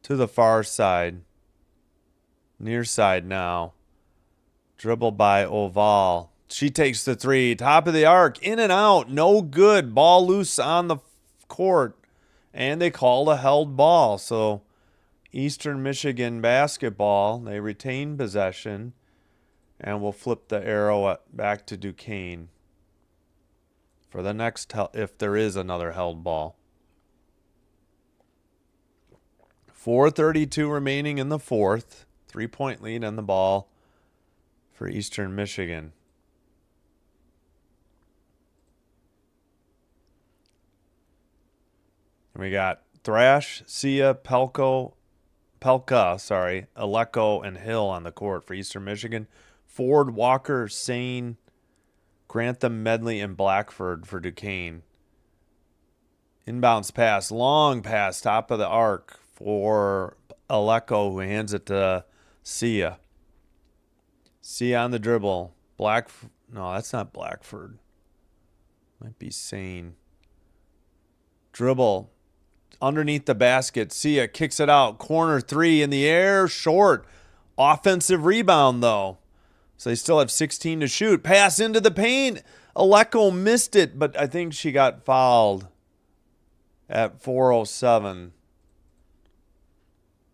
To the far side. Near side now. Dribble by Oval. She takes the 3. Top of the arc. In and out. No good. Ball loose on the court. And they called a held ball. So Eastern Michigan basketball. They retain possession. And we'll flip the arrow back to Duquesne for the next, if there is another held ball. 4:32 remaining in the fourth. 3-point lead on the ball for Eastern Michigan. And we got Thrash, Sia, Pelka, Aleko, and Hill on the court for Eastern Michigan. Ford, Walker, Sane, Grantham, Medley, and Blackford for Duquesne. Inbounds pass, long pass, top of the arc for Aleko, who hands it to Sia. Sia on the dribble. No, that's not Blackford. Might be Sane. Dribble. Underneath the basket. Sia kicks it out. Corner 3 in the air. Short. Offensive rebound, though. So they still have 16 to shoot. Pass into the paint. Aleko missed it, but I think she got fouled at 4:07.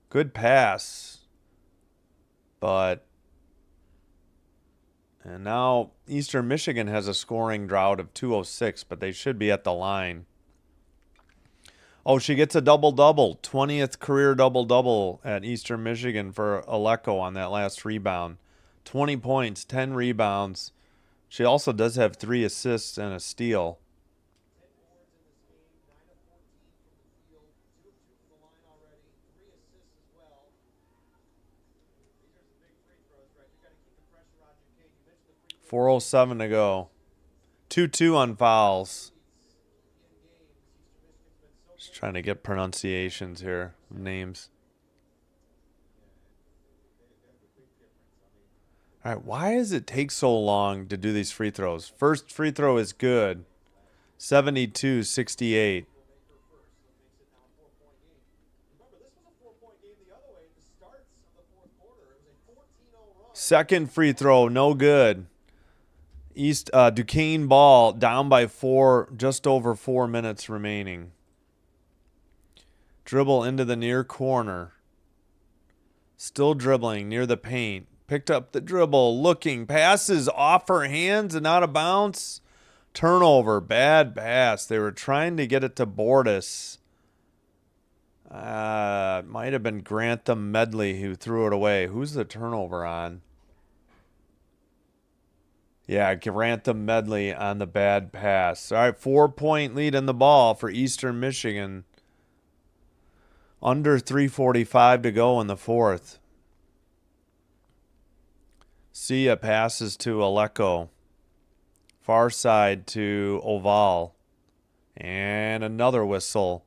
Good pass. And now Eastern Michigan has a scoring drought of 2:06, but they should be at the line. Oh, she gets a double-double. 20th career double-double at Eastern Michigan for Aleko on that last rebound. 20 points, 10 rebounds. She also does have 3 assists and a steal. .407 to go. 2-2 on fouls. Just trying to get pronunciations here of names. All right, why does it take so long to do these free throws? First free throw is good. 72-68. Second free throw, no good. Duquesne ball down by 4, just over 4 minutes remaining. Dribble into the near corner. Still dribbling near the paint. Picked up the dribble, looking, passes off her hands and out of bounds. Turnover, bad pass. They were trying to get it to Bordas. Might have been Grantham Medley who threw it away. Who's the turnover on? Yeah, Grantham Medley on the bad pass. All right, 4-point lead in the ball for Eastern Michigan. Under 3:45 to go in the fourth. Sia passes to Aleko. Far side to Oval. And another whistle.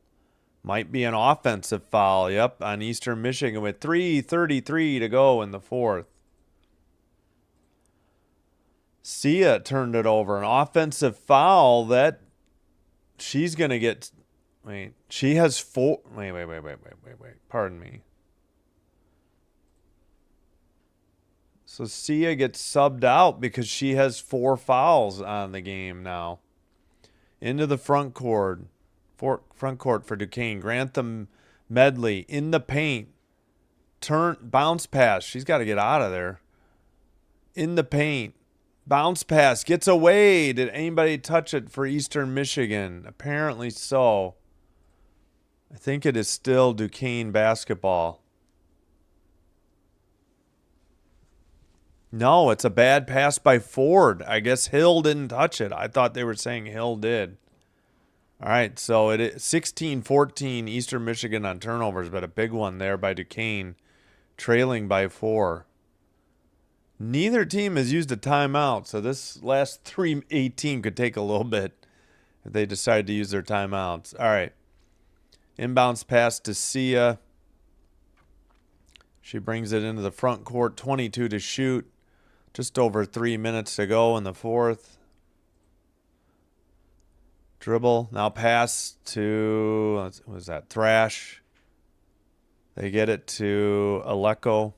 Might be an offensive foul. Yep, on Eastern Michigan with 3:33 to go in the fourth. Sia turned it over. An offensive foul that she's going to get. Wait, she has four. Wait. Pardon me. So Sia gets subbed out because she has 4 fouls on the game now. Into the front court. Front court for Duquesne. Grantham Medley in the paint. Bounce pass. She's got to get out of there. In the paint. Bounce pass. Gets away. Did anybody touch it for Eastern Michigan? Apparently so. I think it is still Duquesne basketball. No, it's a bad pass by Ford. I guess Hill didn't touch it. I thought they were saying Hill did. All right, so it is 16-14 Eastern Michigan on turnovers, but a big one there by Duquesne, trailing by 4. Neither team has used a timeout, so this last 3:18 could take a little bit if they decide to use their timeouts. All right, inbounds pass to Sia. She brings it into the front court, 22 to shoot. Just over 3 minutes to go in the fourth. Dribble. Now pass to, what was that, Thrash. They get it to Aleko.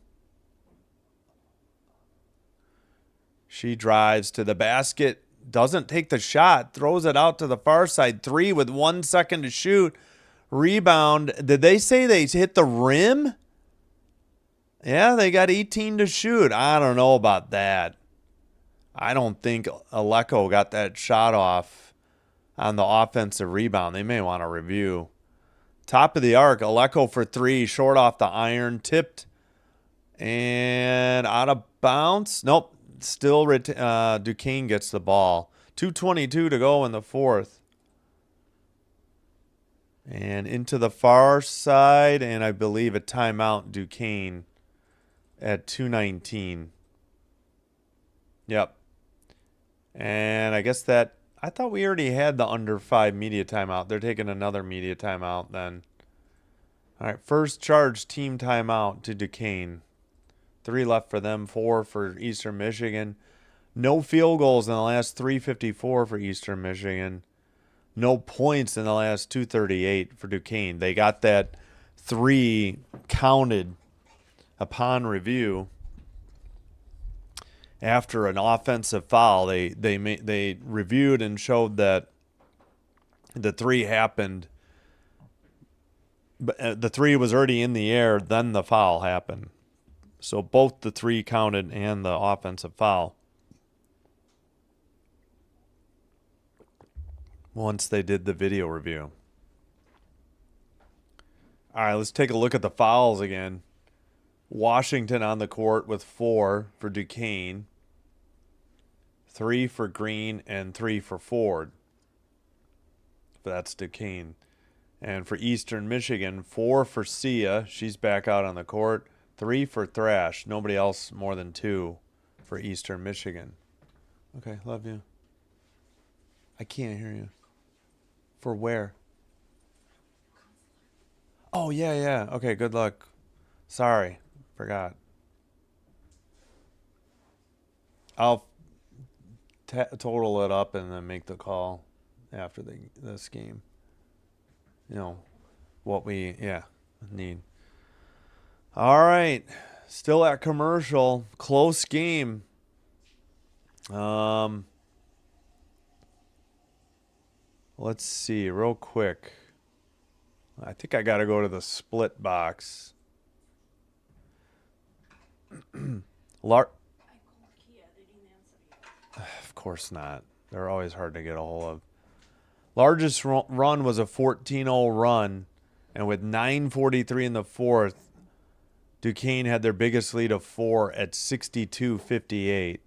She drives to the basket. Doesn't take the shot. Throws it out to the far side. 3 with 1 second to shoot. Rebound. Did they say they hit the rim? Yeah, they got 18 to shoot. I don't know about that. I don't think Aleko got that shot off on the offensive rebound. They may want to review. Top of the arc, Aleko for 3, short off the iron, tipped and out of bounds. Nope, still Duquesne gets the ball. 2:22 to go in the fourth. And into the far side, and I believe a timeout, Duquesne at 2:19. Yep. And I guess that, I thought we already had the under 5 media timeout. They're taking another media timeout then. All right, first charge team timeout to Duquesne. 3 left for them, 4 for Eastern Michigan. No field goals in the last 3:54 for Eastern Michigan. No points in the last 2:38 for Duquesne. They got that 3 counted upon review. After an offensive foul, they reviewed and showed that the 3 happened, but the 3 was already in the air. Then the foul happened, so both the 3 counted and the offensive foul. Once they did the video review. All right, let's take a look at the fouls again. Washington on the court with 4 for Duquesne, 3 for Green, and 3 for Ford. That's Duquesne. And for Eastern Michigan, 4 for Sia. She's back out on the court. 3 for Thrash. Nobody else more than 2 for Eastern Michigan. Okay, love you. I can't hear you. For where? Oh, yeah. Okay, good luck. Sorry. Forgot. I'll total it up and then make the call after this game. You know, what we, need. All right. Still at commercial. Close game. Let's see real quick. I think I got to go to the split box. Of course not. They're always hard to get a hold of. Largest run was a 14-0 run, and with 9:43 in the fourth, Duquesne had their biggest lead of 4 at 62-58.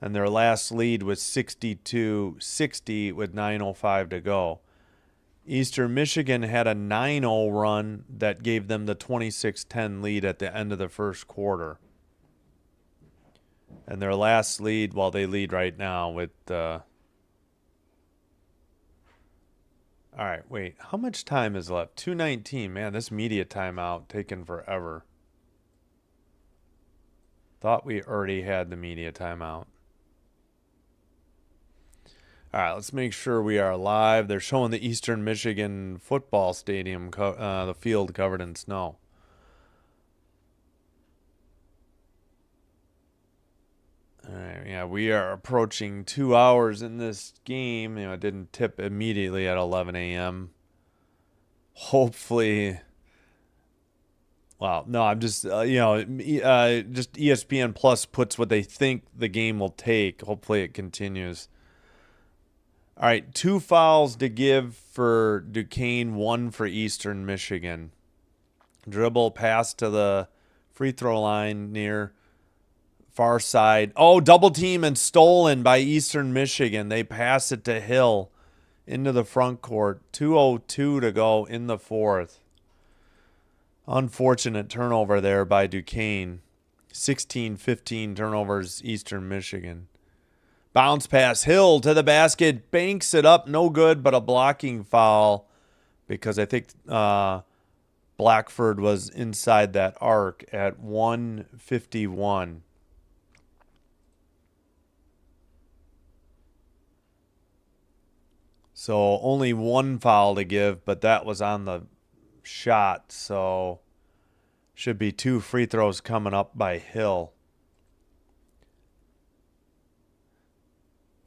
And their last lead was 62-60 with 9:05 to go. Eastern Michigan had a 9-0 run that gave them the 26-10 lead at the end of the first quarter. And their last lead, well, they lead right now with all right, wait. How much time is left? 2:19. Man, this media timeout taking forever. Thought we already had the media timeout. All right, let's make sure we are live. They're showing the Eastern Michigan football stadium, the field covered in snow. All right, yeah, we are approaching 2 hours in this game. You know, it didn't tip immediately at 11 a.m. Hopefully, wow, no, I'm just, just ESPN Plus puts what they think the game will take. Hopefully it continues. All right, 2 fouls to give for Duquesne, 1 for Eastern Michigan. Dribble pass to the free throw line near far side. Oh, double team and stolen by Eastern Michigan. They pass it to Hill into the front court. 2:02 to go in the fourth. Unfortunate turnover there by Duquesne. 16-15 turnovers, Eastern Michigan. Bounce pass, Hill to the basket, banks it up, no good, but a blocking foul because I think Blackford was inside that arc at 1:51. So only 1 foul to give, but that was on the shot, so should be 2 free throws coming up by Hill.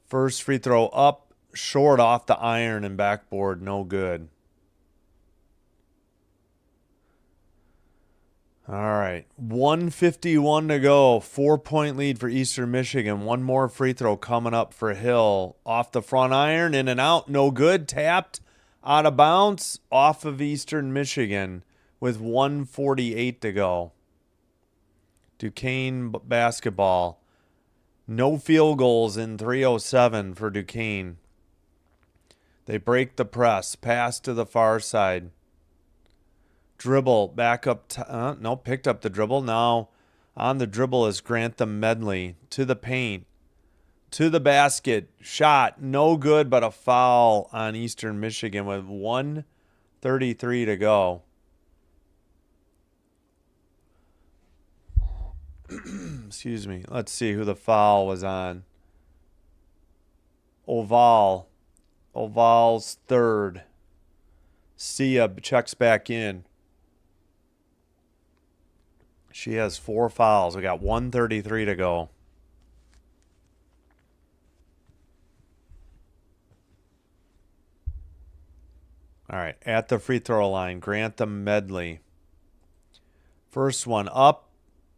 First free throw up, short off the iron and backboard, no good. All right, 1:51 to go. 4-point lead for Eastern Michigan. 1 more free throw coming up for Hill. Off the front iron, in and out, no good. Tapped, out of bounds, off of Eastern Michigan with 1:48 to go. Duquesne basketball. No field goals in 3:07 for Duquesne. They break the press. Pass to the far side. Dribble back up. Picked up the dribble. Now on the dribble is Grantham Medley to the paint. To the basket. Shot. No good, but a foul on Eastern Michigan with 1:33 to go. Excuse me. Let's see who the foul was on. Oval. Oval's third. Sia checks back in. She has 4 fouls. We got 1:33 to go. All right. At the free throw line, Grantham Medley. First one up.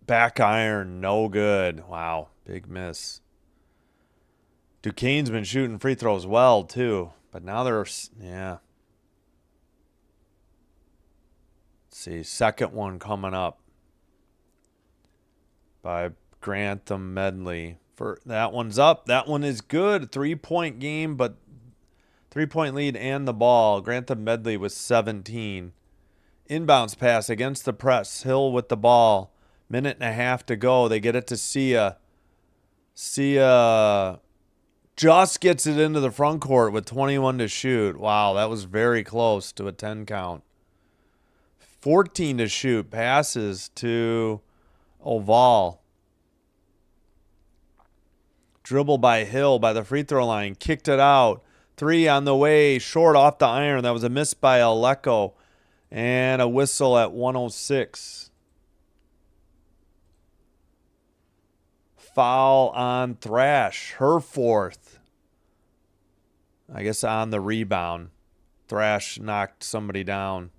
Back iron, no good. Wow, big miss. Duquesne's been shooting free throws well, too. But now they're, yeah. Let's see, second one coming up by Grantham Medley. That one's up. That one is good. 3-point game, but 3-point lead and the ball. Grantham Medley with 17. Inbounds pass against the press. Hill with the ball. 1.5 to go. They get it to Sia. Sia just gets it into the front court with 21 to shoot. Wow, that was very close to a 10 count. 14 to shoot. Passes to Oval. Dribble by Hill by the free throw line. Kicked it out. 3 on the way. Short off the iron. That was a miss by Aleko. And a whistle at 1:06. Foul on Thrash, her 4th. I guess on the rebound. Thrash knocked somebody down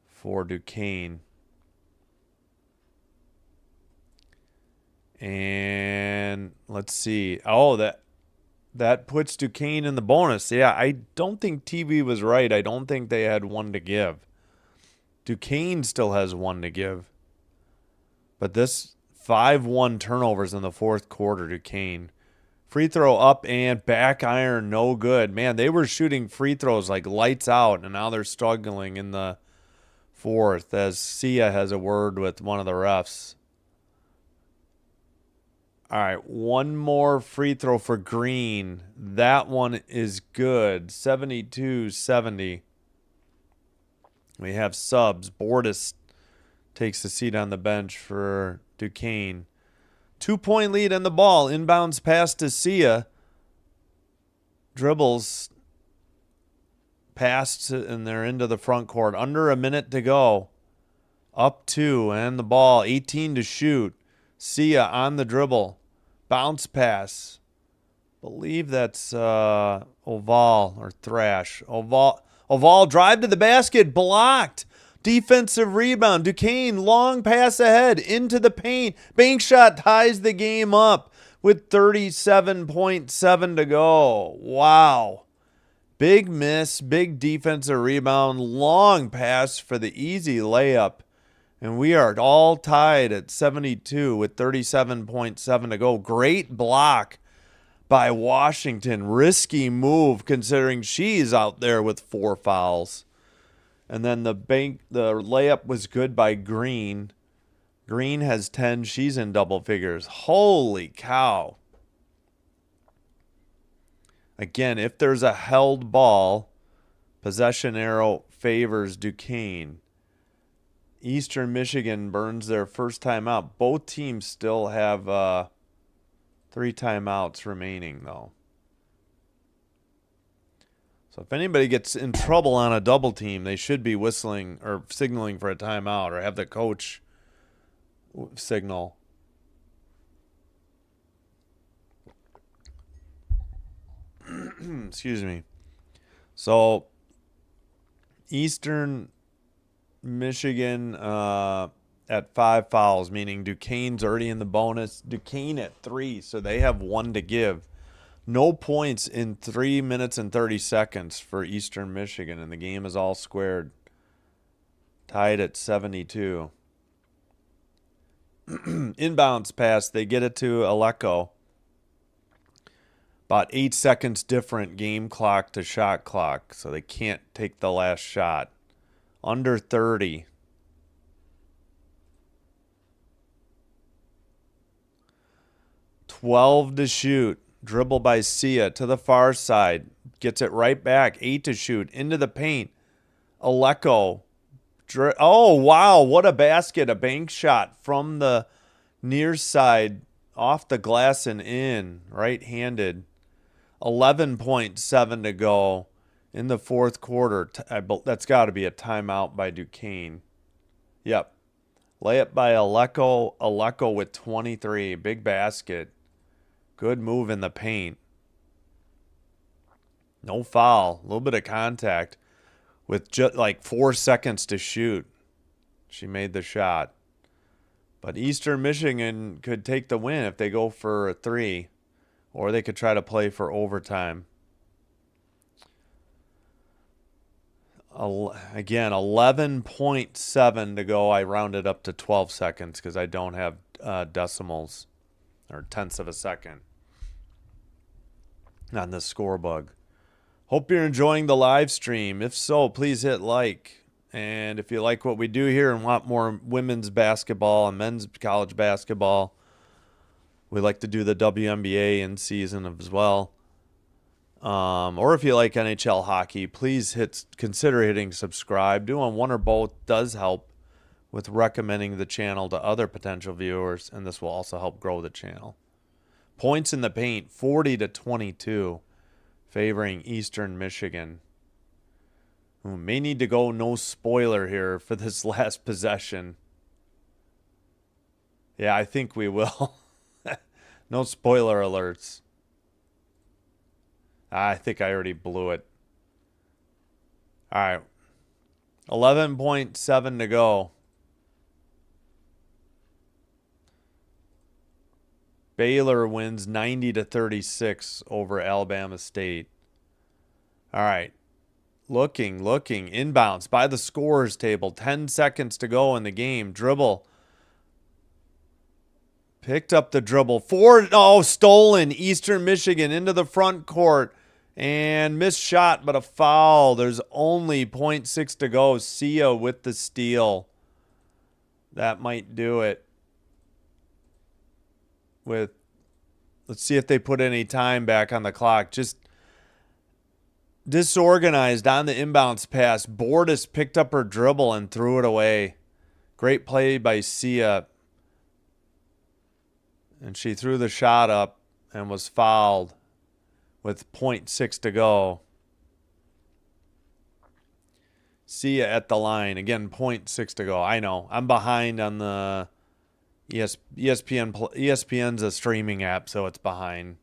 for Duquesne. And let's see. Oh, that puts Duquesne in the bonus. Yeah, I don't think TV was right. I don't think they had 1 to give. Duquesne still has 1 to give. But this 5-1 turnovers in the fourth quarter, Duquesne. Free throw up and back iron, no good. Man, they were shooting free throws like lights out, and now they're struggling in the fourth as Sia has a word with one of the refs. All right, one more free throw for Green. That one is good. 72-70. We have subs. Bortis takes a seat on the bench for Duquesne. 2-point lead in the ball. Inbounds pass to Sia. Dribbles. Passed, and they're into the front court. Under a minute to go. Up 2, and the ball. 18 to shoot. Sia on the dribble. Bounce pass. Believe that's Oval or Thrash. Oval drive to the basket. Blocked. Defensive rebound. Duquesne long pass ahead into the paint. Bank shot ties the game up with 37.7 to go. Wow. Big miss. Big defensive rebound. Long pass for the easy layup. And we are all tied at 72 with 37.7 to go. Great block by Washington. Risky move considering she's out there with 4 fouls. And then the layup was good by Green. Green has 10. She's in double figures. Holy cow. Again, if there's a held ball, possession arrow favors Duquesne. Eastern Michigan burns their first timeout. Both teams still have 3 timeouts remaining, though. So if anybody gets in trouble on a double team, they should be whistling or signaling for a timeout or have the coach signal. Excuse me. So Eastern Michigan at 5 fouls, meaning Duquesne's already in the bonus. Duquesne at 3, so they have 1 to give. No points in 3 minutes and 30 seconds for Eastern Michigan, and the game is all squared. Tied at 72. Inbounds pass, they get it to Aleko. About 8 seconds different game clock to shot clock, so they can't take the last shot. Under 30. $12 to shoot. Dribble by Sia to the far side. Gets it right back. 8 to shoot. Into the paint. Aleko. Oh, wow. What a basket. A bank shot from the near side. Off the glass and in. Right-handed. 11.7 to go in the fourth quarter. That's got to be a timeout by Duquesne. Yep. Layup by Aleko. Aleko with 23. Big basket. Good move in the paint. No foul. A little bit of contact with just like 4 seconds to shoot. She made the shot. But Eastern Michigan could take the win if they go for a 3. Or they could try to play for overtime. Again, 11.7 to go. I rounded up to 12 seconds because I don't have decimals or tenths of a second on the score bug. Hope you're enjoying the live stream. If so, please hit like. And if you like what we do here and want more women's basketball and men's college basketball, we like to do the WNBA in season as well. Or if you like NHL hockey, please consider hitting subscribe. Doing one or both does help with recommending the channel to other potential viewers, and this will also help grow the channel. Points in the paint, 40 to 22, favoring Eastern Michigan. We may need to go no spoiler here for this last possession. Yeah, I think we will. No spoiler alerts. I think I already blew it. All right. 11.7 to go. Baylor wins 90 to 36 over Alabama State. All right. Looking. Inbounds by the scorers table. 10 seconds to go in the game. Dribble. Picked up the dribble. Oh, stolen. Eastern Michigan into the front court. And missed shot, but a foul. There's only 0.6 to go. Sia with the steal. That might do it. Let's see if they put any time back on the clock. Just disorganized on the inbounds pass. Bordas picked up her dribble and threw it away. Great play by Sia. And she threw the shot up and was fouled with 0.6 to go. Sia at the line. Again, 0.6 to go. I know. I'm behind on the ESPN. ESPN's a streaming app, so it's behind.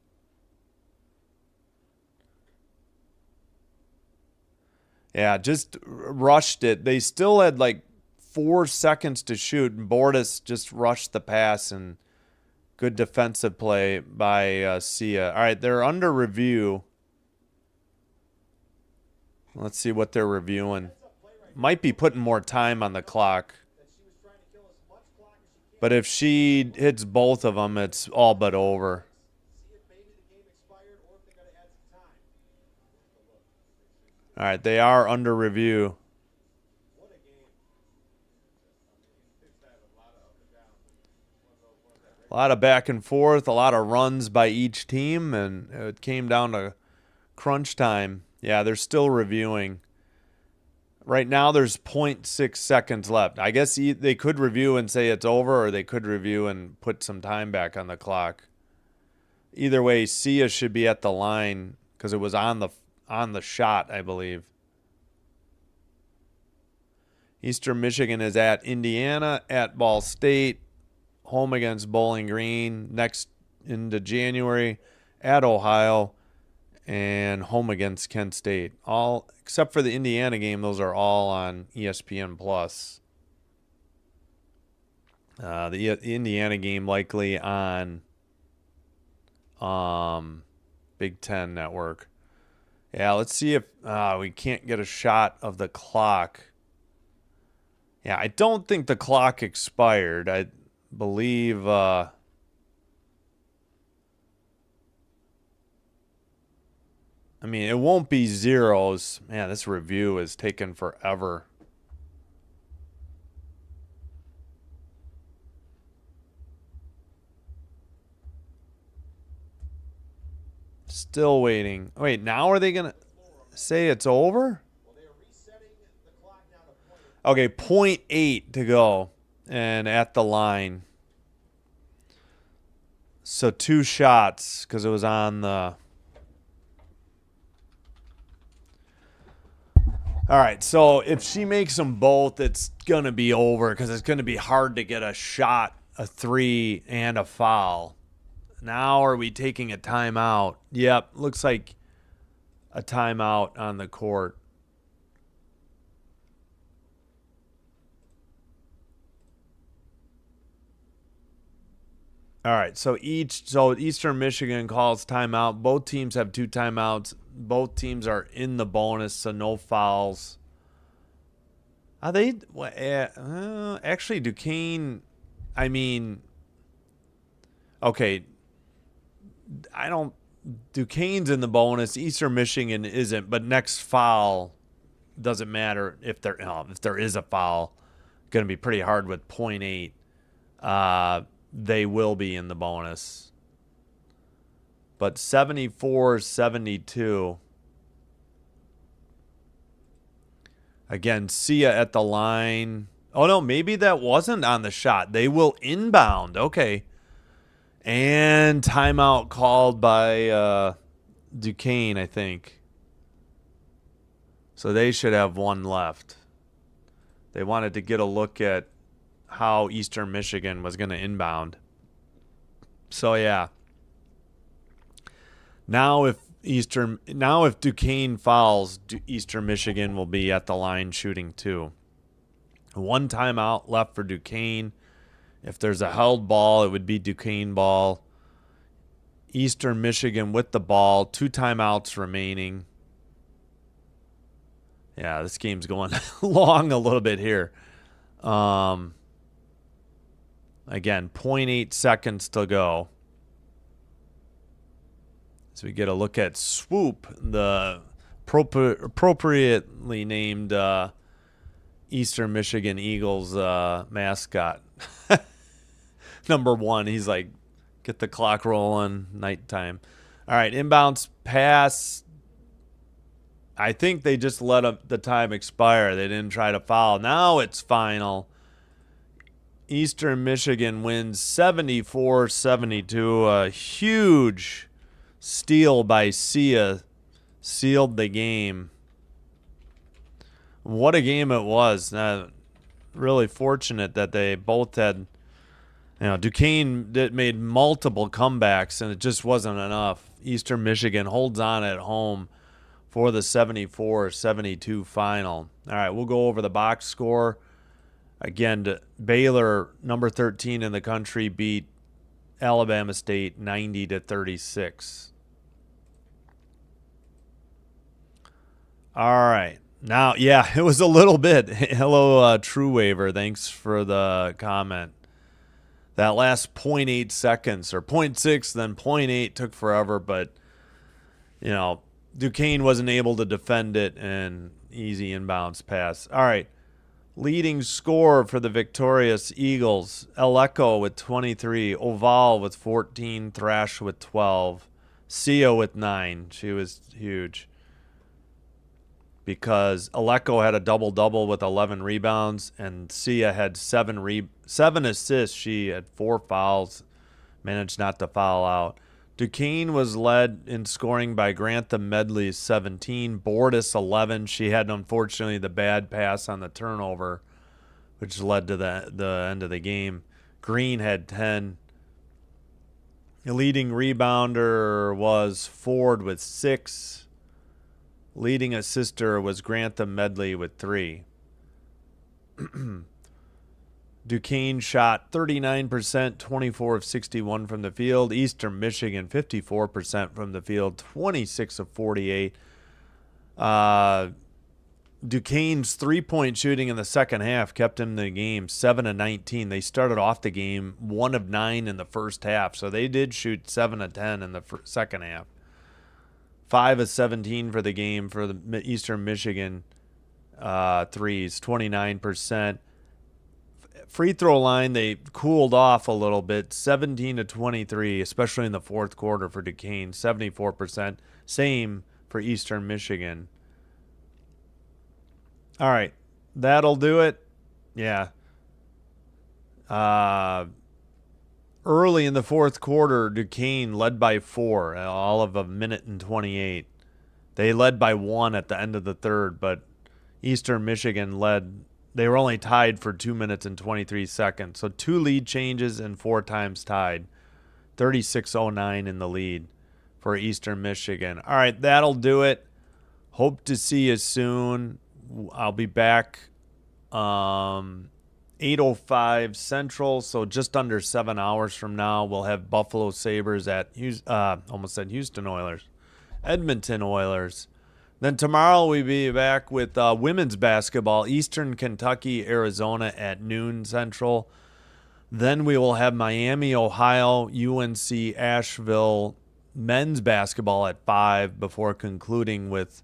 Yeah, just rushed it. They still had like 4 seconds to shoot, and Bordas just rushed the pass, and good defensive play by Sia. All right, they're under review. Let's see what they're reviewing. Might be putting more time on the clock. But if she hits both of them, it's all but over. All right, they are under review. A lot of back and forth, a lot of runs by each team, and it came down to crunch time. Yeah, they're still reviewing. Right now, there's 0.6 seconds left. I guess they could review and say it's over, or they could review and put some time back on the clock. Either way, Sia should be at the line because it was on the shot, I believe. Eastern Michigan is at Indiana, at Ball State, home against Bowling Green, next into January, at Ohio, and home against Kent State. All except for the Indiana game, those are all on ESPN Plus. The Indiana game likely on Big Ten Network. Yeah, let's see if we can't get a shot of the clock. Yeah, I don't think the clock expired. I believe I mean, it won't be zeros. Man, this review is taking forever. Still waiting. Wait, now are they going to say it's over? Okay, 0.8 to go and at the line. So 2 shots because it was on the... All right, so if she makes them both, it's going to be over because it's going to be hard to get a shot, a 3, and a foul. Now are we taking a timeout? Yep, looks like a timeout on the court. All right, so Eastern Michigan calls timeout. Both teams have 2 timeouts. Both teams are in the bonus, so no fouls. Are they actually Duquesne? I mean, okay. Duquesne's in the bonus. Eastern Michigan isn't, but next foul doesn't matter if there is a foul. Going to be pretty hard with 0.8. They will be in the bonus. But 74-72. Again, Sia at the line. Oh, no, maybe that wasn't on the shot. They will inbound. Okay. And timeout called by Duquesne, I think. So they should have 1 left. They wanted to get a look at how Eastern Michigan was going to inbound. So, yeah. Now if Duquesne fouls, Eastern Michigan will be at the line shooting 2. 1 timeout left for Duquesne. If there's a held ball, it would be Duquesne ball. Eastern Michigan with the ball. 2 timeouts remaining. Yeah, this game's going long a little bit here. Again, 0.8 seconds to go. So we get a look at Swoop, the appropriately named Eastern Michigan Eagles mascot. Number 1, he's like, get the clock rolling, nighttime. All right, inbounds pass. I think they just let the time expire. They didn't try to foul. Now it's final. Eastern Michigan wins 74-72. A huge steal by Sia sealed the game. What a game it was. Really fortunate that they both had, Duquesne made multiple comebacks, and it just wasn't enough. Eastern Michigan holds on at home for the 74-72 final. All right, we'll go over the box score. Again, Baylor, number 13 in the country, beat Alabama State 90-36. All right. Now, yeah, it was a little bit. Hello, True Waver. Thanks for the comment. That last 0.8 seconds, or 0.6, then 0.8 took forever, but, Duquesne wasn't able to defend it, and easy inbounds pass. All right. Leading scorer for the victorious Eagles, Aleko with 23, Oval with 14, Thrash with 12, Sia with 9. She was huge because Aleko had a double-double with 11 rebounds, and Sia had 7 assists. She had 4 fouls, managed not to foul out. Duquesne was led in scoring by Grantham Medley, 17. Bordis, 11. She had, unfortunately, the bad pass on the turnover, which led to the end of the game. Green had 10. The leading rebounder was Ford with 6. Leading assister was Grantham Medley with 3. Duquesne shot 39%, 24 of 61 from the field. Eastern Michigan, 54% from the field, 26 of 48. Duquesne's three-point shooting in the second half kept him in the game, 7 of 19. They started off the game 1 of 9 in the first half, so they did shoot 7 of 10 in the second half. 5 of 17 for the game for the Eastern Michigan threes, 29%. Free throw line, they cooled off a little bit, 17 to 23, especially in the fourth quarter for Duquesne, 74%. Same for Eastern Michigan. All right, that'll do it. Yeah. Early in the fourth quarter, Duquesne led by 4, all of a minute and 28. They led by 1 at the end of the third, but Eastern Michigan led. They were only tied for 2 minutes and 23 seconds. So 2 lead changes and 4 times tied. 36-09 in the lead for Eastern Michigan. All right, that'll do it. Hope to see you soon. I'll be back 8:05 Central, so just under 7 hours from now. We'll have Buffalo Sabres at almost said Houston Oilers, Edmonton Oilers. Then tomorrow we'll be back with women's basketball, Eastern Kentucky, Arizona at noon Central. Then we will have Miami, Ohio, UNC, Asheville men's basketball at 5 before concluding with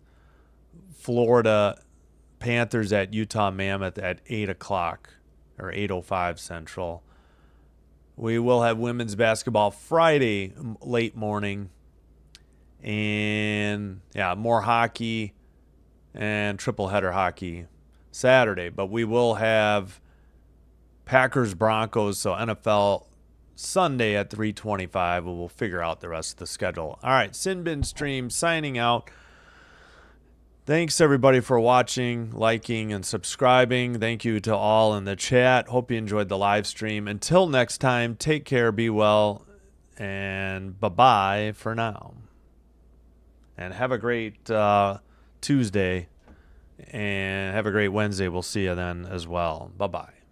Florida Panthers at Utah Mammoth at 8 o'clock or 8:05 Central. We will have women's basketball Friday late morning. And, yeah, more hockey and triple header hockey Saturday. But we will have Packers-Broncos, so NFL Sunday at 3:25. We'll figure out the rest of the schedule. All right, Sinbin Stream signing out. Thanks, everybody, for watching, liking, and subscribing. Thank you to all in the chat. Hope you enjoyed the live stream. Until next time, take care, be well, and bye-bye for now. And have a great Tuesday, and have a great Wednesday. We'll see you then as well. Bye-bye.